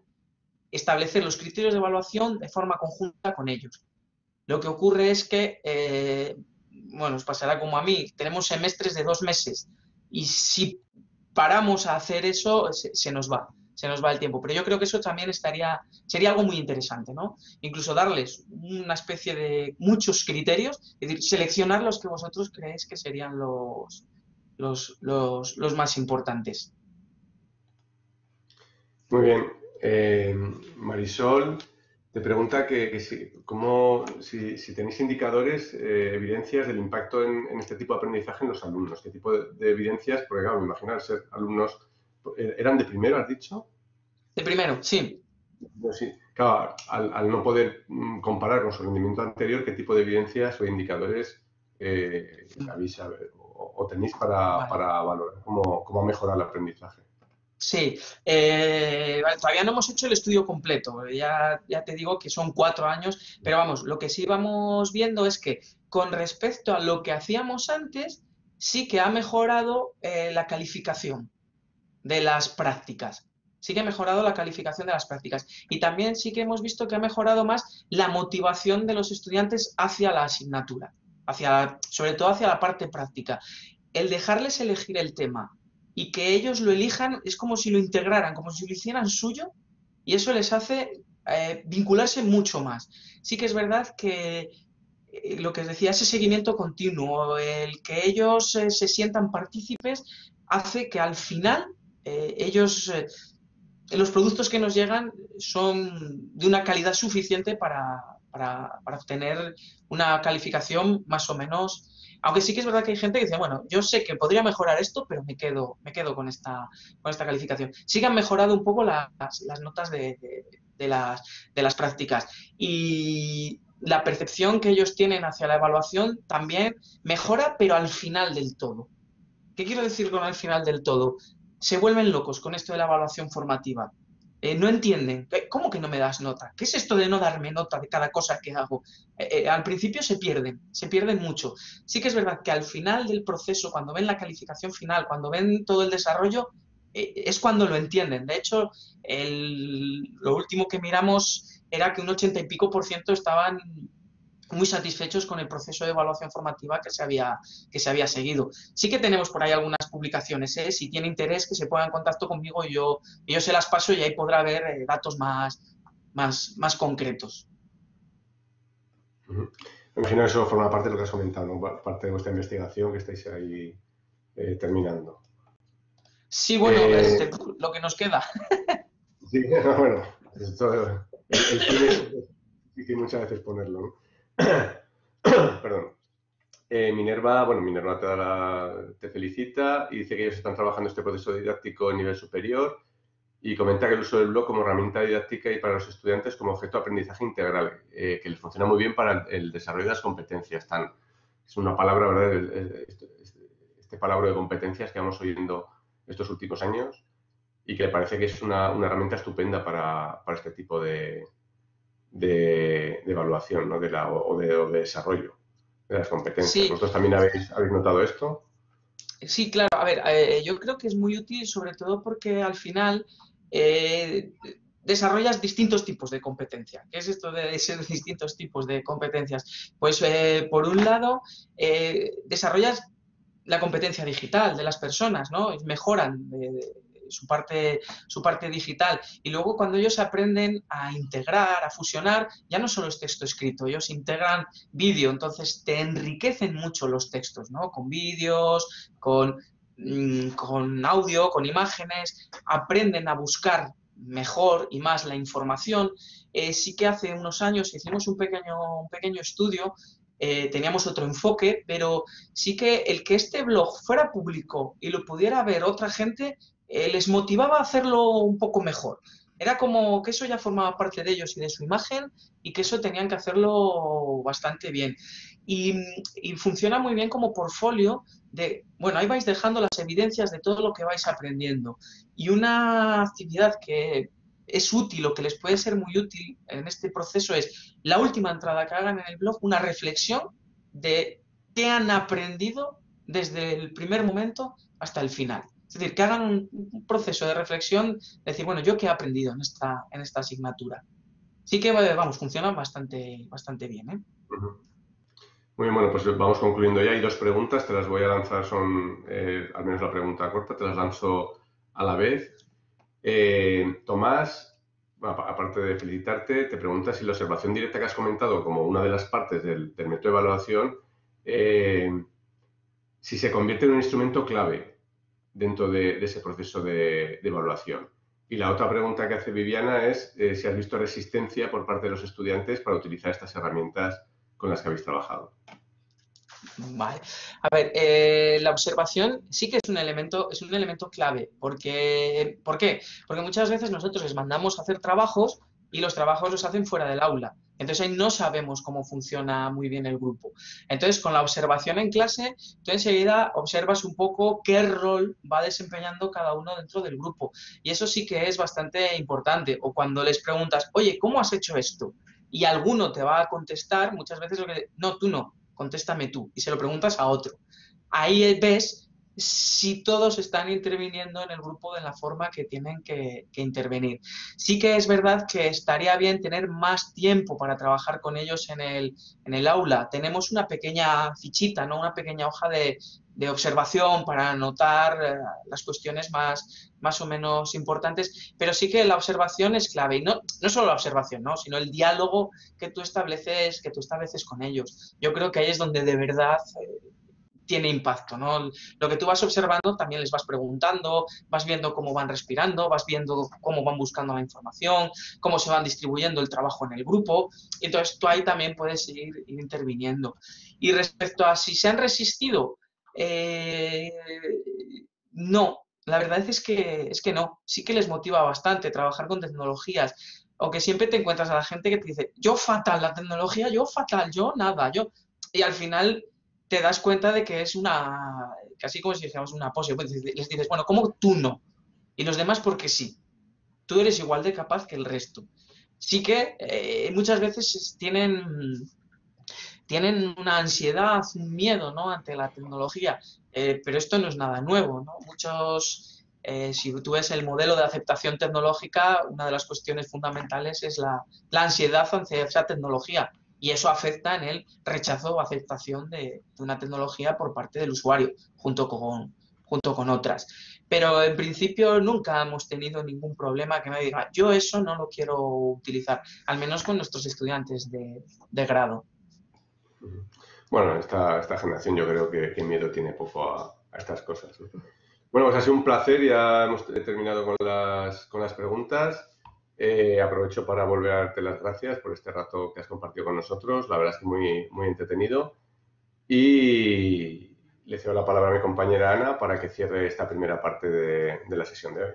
Establecer los criterios de evaluación de forma conjunta con ellos. Lo que ocurre es que, bueno, os pasará como a mí, tenemos semestres de 2 meses y si paramos a hacer eso, se nos va el tiempo. Pero yo creo que eso también sería algo muy interesante, ¿no? Incluso darles una especie de muchos criterios, es decir, seleccionar los que vosotros creéis que serían los más importantes. Muy bien. Marisol te pregunta que si tenéis indicadores, evidencias del impacto en este tipo de aprendizaje en los alumnos. ¿Qué tipo de evidencias? Porque claro, me imagino al ser alumnos, ¿eran de primero, has dicho? De primero, sí. No, sí. Claro, al no poder comparar con su rendimiento anterior, ¿qué tipo de evidencias o indicadores habéis o tenéis Vale. para valorar cómo ha mejorado el aprendizaje? Sí, vale, todavía no hemos hecho el estudio completo, ya te digo que son 4 años, pero vamos, lo que sí vamos viendo es que con respecto a lo que hacíamos antes, sí que ha mejorado la calificación de las prácticas. Sí que ha mejorado la calificación de las prácticas. Y también sí que hemos visto que ha mejorado más la motivación de los estudiantes hacia la asignatura, sobre todo hacia la parte práctica. El dejarles elegir el tema y que ellos lo elijan es como si lo integraran, como si lo hicieran suyo y eso les hace vincularse mucho más. Sí que es verdad que lo que os decía, ese seguimiento continuo, el que ellos se sientan partícipes, hace que al final los productos que nos llegan son de una calidad suficiente para obtener una calificación más o menos. Aunque sí que es verdad que hay gente que dice, bueno, yo sé que podría mejorar esto, pero me quedo con esta calificación. Sí que han mejorado un poco las notas de las prácticas. Y la percepción que ellos tienen hacia la evaluación también mejora, pero al final del todo. ¿Qué quiero decir con al final del todo? Se vuelven locos con esto de la evaluación formativa. No entienden. ¿Cómo que no me das nota? ¿Qué es esto de no darme nota de cada cosa que hago? Al principio se pierden mucho. Sí que es verdad que al final del proceso, cuando ven la calificación final, cuando ven todo el desarrollo, es cuando lo entienden. De hecho, lo último que miramos era que un 80 y pico % estaban muy satisfechos con el proceso de evaluación formativa que se había seguido. Sí que tenemos por ahí algunas publicaciones, ¿eh? Si tiene interés que se ponga en contacto conmigo y yo se las paso y ahí podrá ver datos más concretos. Ujú. Me imagino que eso forma parte de lo que has comentado, ¿no? Parte de vuestra investigación que estáis ahí terminando. Sí, bueno, Eh, lo que nos queda. sí, bueno, el fin es difícil muchas veces ponerlo, ¿no? Perdón. Minerva te felicita y dice que ellos están trabajando este proceso didáctico a nivel superior y comenta que el uso del blog como herramienta didáctica y para los estudiantes como objeto de aprendizaje integral, que les funciona muy bien para el desarrollo de las competencias. Es una palabra, ¿verdad? palabra de competencias que vamos oyendo estos últimos años y que le parece que es una herramienta estupenda para este tipo de evaluación, ¿no? o de desarrollo de las competencias. Sí, ¿Vosotros también habéis notado esto? sí, claro. A ver, yo creo que es muy útil sobre todo porque al final desarrollas distintos tipos de competencia. ¿Qué es esto de ser distintos tipos de competencias? Pues por un lado, desarrollas la competencia digital de las personas, ¿no? Mejoran su parte digital. Y luego cuando ellos aprenden a integrar, a fusionar, ya no solo es texto escrito, ellos integran vídeo, entonces te enriquecen mucho los textos, ¿no? Con vídeos, con audio, con imágenes, aprenden a buscar mejor y más la información. Sí que hace unos años hicimos un pequeño estudio, teníamos otro enfoque, pero sí que el que este blog fuera público y lo pudiera ver otra gente, les motivaba a hacerlo un poco mejor. Era como que eso ya formaba parte de ellos y de su imagen y que eso tenían que hacerlo bastante bien. Y, y funciona muy bien como portfolio de, bueno, ahí vais dejando las evidencias de todo lo que vais aprendiendo. Y una actividad que es útil o que les puede ser muy útil en este proceso es la última entrada que hagan en el blog, una reflexión de qué han aprendido desde el primer momento hasta el final. Es decir, que hagan un proceso de reflexión, decir, bueno, ¿yo qué he aprendido en esta asignatura? Sí que, vamos, funciona bastante bien, ¿eh? Uh-huh. Muy bien, bueno, pues vamos concluyendo ya. Hay dos preguntas, te las voy a lanzar, son al menos la pregunta corta, te las lanzo a la vez. Tomás, aparte de felicitarte, te pregunta si la observación directa que has comentado como una de las partes del método de evaluación, si se convierte en un instrumento clave dentro de ese proceso de evaluación. Y la otra pregunta que hace Viviana es si has visto resistencia por parte de los estudiantes para utilizar estas herramientas con las que habéis trabajado. Vale. A ver, la observación sí que es un elemento clave. Porque, ¿por qué? Porque muchas veces nosotros les mandamos a hacer trabajos y los trabajos los hacen fuera del aula. Entonces ahí no sabemos cómo funciona muy bien el grupo. Entonces, con la observación en clase, tú enseguida observas un poco qué rol va desempeñando cada uno dentro del grupo. Y eso sí que es bastante importante. O cuando les preguntas, oye, ¿cómo has hecho esto? Y alguno te va a contestar, muchas veces no, tú no, contéstame tú, y se lo preguntas a otro. Ahí ves si todos están interviniendo en el grupo de la forma que tienen que intervenir. Sí que es verdad que estaría bien tener más tiempo para trabajar con ellos en el aula. Tenemos una pequeña fichita, ¿no? Una pequeña hoja de observación para anotar las cuestiones más o menos importantes, pero sí que la observación es clave. Y no solo la observación, ¿no? Sino el diálogo que tú estableces con ellos. Yo creo que ahí es donde de verdad tiene impacto, ¿no? Lo que tú vas observando también les vas preguntando, vas viendo cómo van respirando, vas viendo cómo van buscando la información, cómo se van distribuyendo el trabajo en el grupo, y entonces tú ahí también puedes ir interviniendo. Y respecto a si se han resistido, no, la verdad es que no, sí que les motiva bastante trabajar con tecnologías, aunque siempre te encuentras a la gente que te dice, yo fatal la tecnología, yo fatal, yo nada, yo... Y al final te das cuenta de que es casi como si dijéramos una pose. Pues les dices, bueno, ¿cómo tú no? Y los demás porque sí. Tú eres igual de capaz que el resto. Sí que muchas veces tienen una ansiedad, un miedo, ¿no? Ante la tecnología, pero esto no es nada nuevo, ¿no? Si tú ves el modelo de aceptación tecnológica, una de las cuestiones fundamentales es la ansiedad hacia esa tecnología. Y eso afecta en el rechazo o aceptación de una tecnología por parte del usuario, junto con otras. Pero en principio nunca hemos tenido ningún problema que me diga, yo eso no lo quiero utilizar, al menos con nuestros estudiantes de grado. Bueno, esta generación yo creo que miedo tiene poco a estas cosas, ¿no? Bueno, pues ha sido un placer, ya hemos terminado con las preguntas. Aprovecho para volver a darte las gracias por este rato que has compartido con nosotros, la verdad es que muy, muy entretenido. Y le cedo la palabra a mi compañera Ana para que cierre esta primera parte de la sesión de hoy.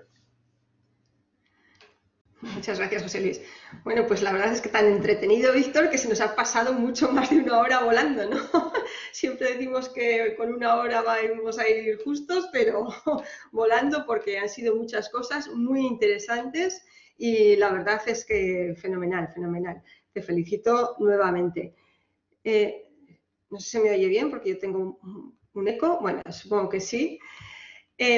Muchas gracias, José Luis. Bueno, pues la verdad es que tan entretenido, Víctor, que se nos ha pasado mucho más de una hora volando, ¿no? Siempre decimos que con una hora vamos a ir justos, pero volando porque han sido muchas cosas muy interesantes y la verdad es que fenomenal, fenomenal. Te felicito nuevamente. No sé si me oye bien porque yo tengo un eco. Bueno, supongo que sí.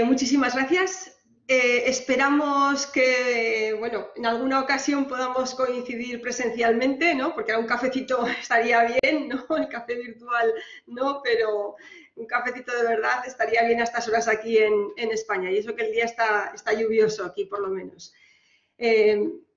Muchísimas gracias. Esperamos que, bueno, en alguna ocasión podamos coincidir presencialmente, ¿no? Porque un cafecito estaría bien, ¿no? El café virtual no, pero un cafecito de verdad estaría bien a estas horas aquí en España. Y eso que el día está lluvioso aquí, por lo menos.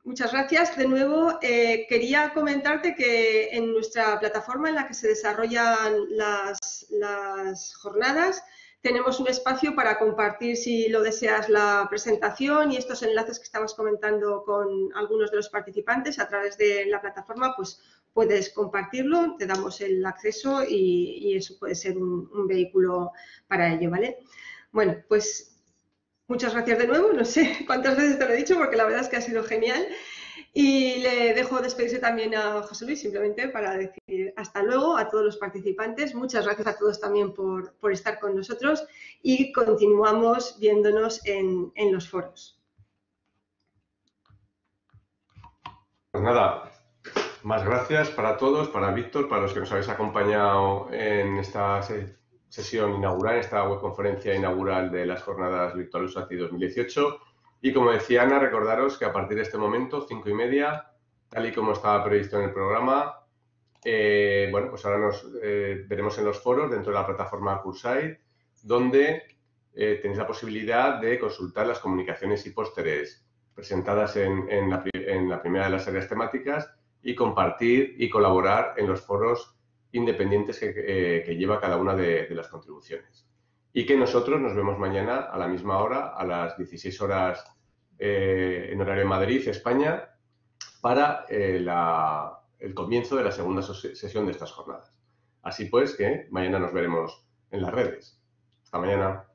Muchas gracias. De nuevo, quería comentarte que en nuestra plataforma en la que se desarrollan las jornadas, tenemos un espacio para compartir, si lo deseas, la presentación y estos enlaces que estabas comentando con algunos de los participantes a través de la plataforma, pues puedes compartirlo, te damos el acceso y eso puede ser un vehículo para ello, ¿vale? Bueno, pues muchas gracias de nuevo, no sé cuántas veces te lo he dicho porque la verdad es que ha sido genial. Y le dejo despedirse también a José Luis, simplemente para decir hasta luego a todos los participantes. Muchas gracias a todos también por estar con nosotros y continuamos viéndonos en los foros. Pues nada, más gracias para todos, para Víctor, para los que nos habéis acompañado en esta sesión inaugural, en esta webconferencia inaugural de las jornadas virtuales USATI 2018. Y como decía Ana, recordaros que a partir de este momento, 5:30, tal y como estaba previsto en el programa, bueno, pues ahora nos veremos en los foros dentro de la plataforma Cursai, donde tenéis la posibilidad de consultar las comunicaciones y pósteres presentadas en la primera de las áreas temáticas y compartir y colaborar en los foros independientes que lleva cada una de las contribuciones. Y que nosotros nos vemos mañana a la misma hora, a las 16 horas en horario de Madrid, España, para el comienzo de la segunda sesión de estas jornadas. Así pues, que mañana nos veremos en las redes. Hasta mañana.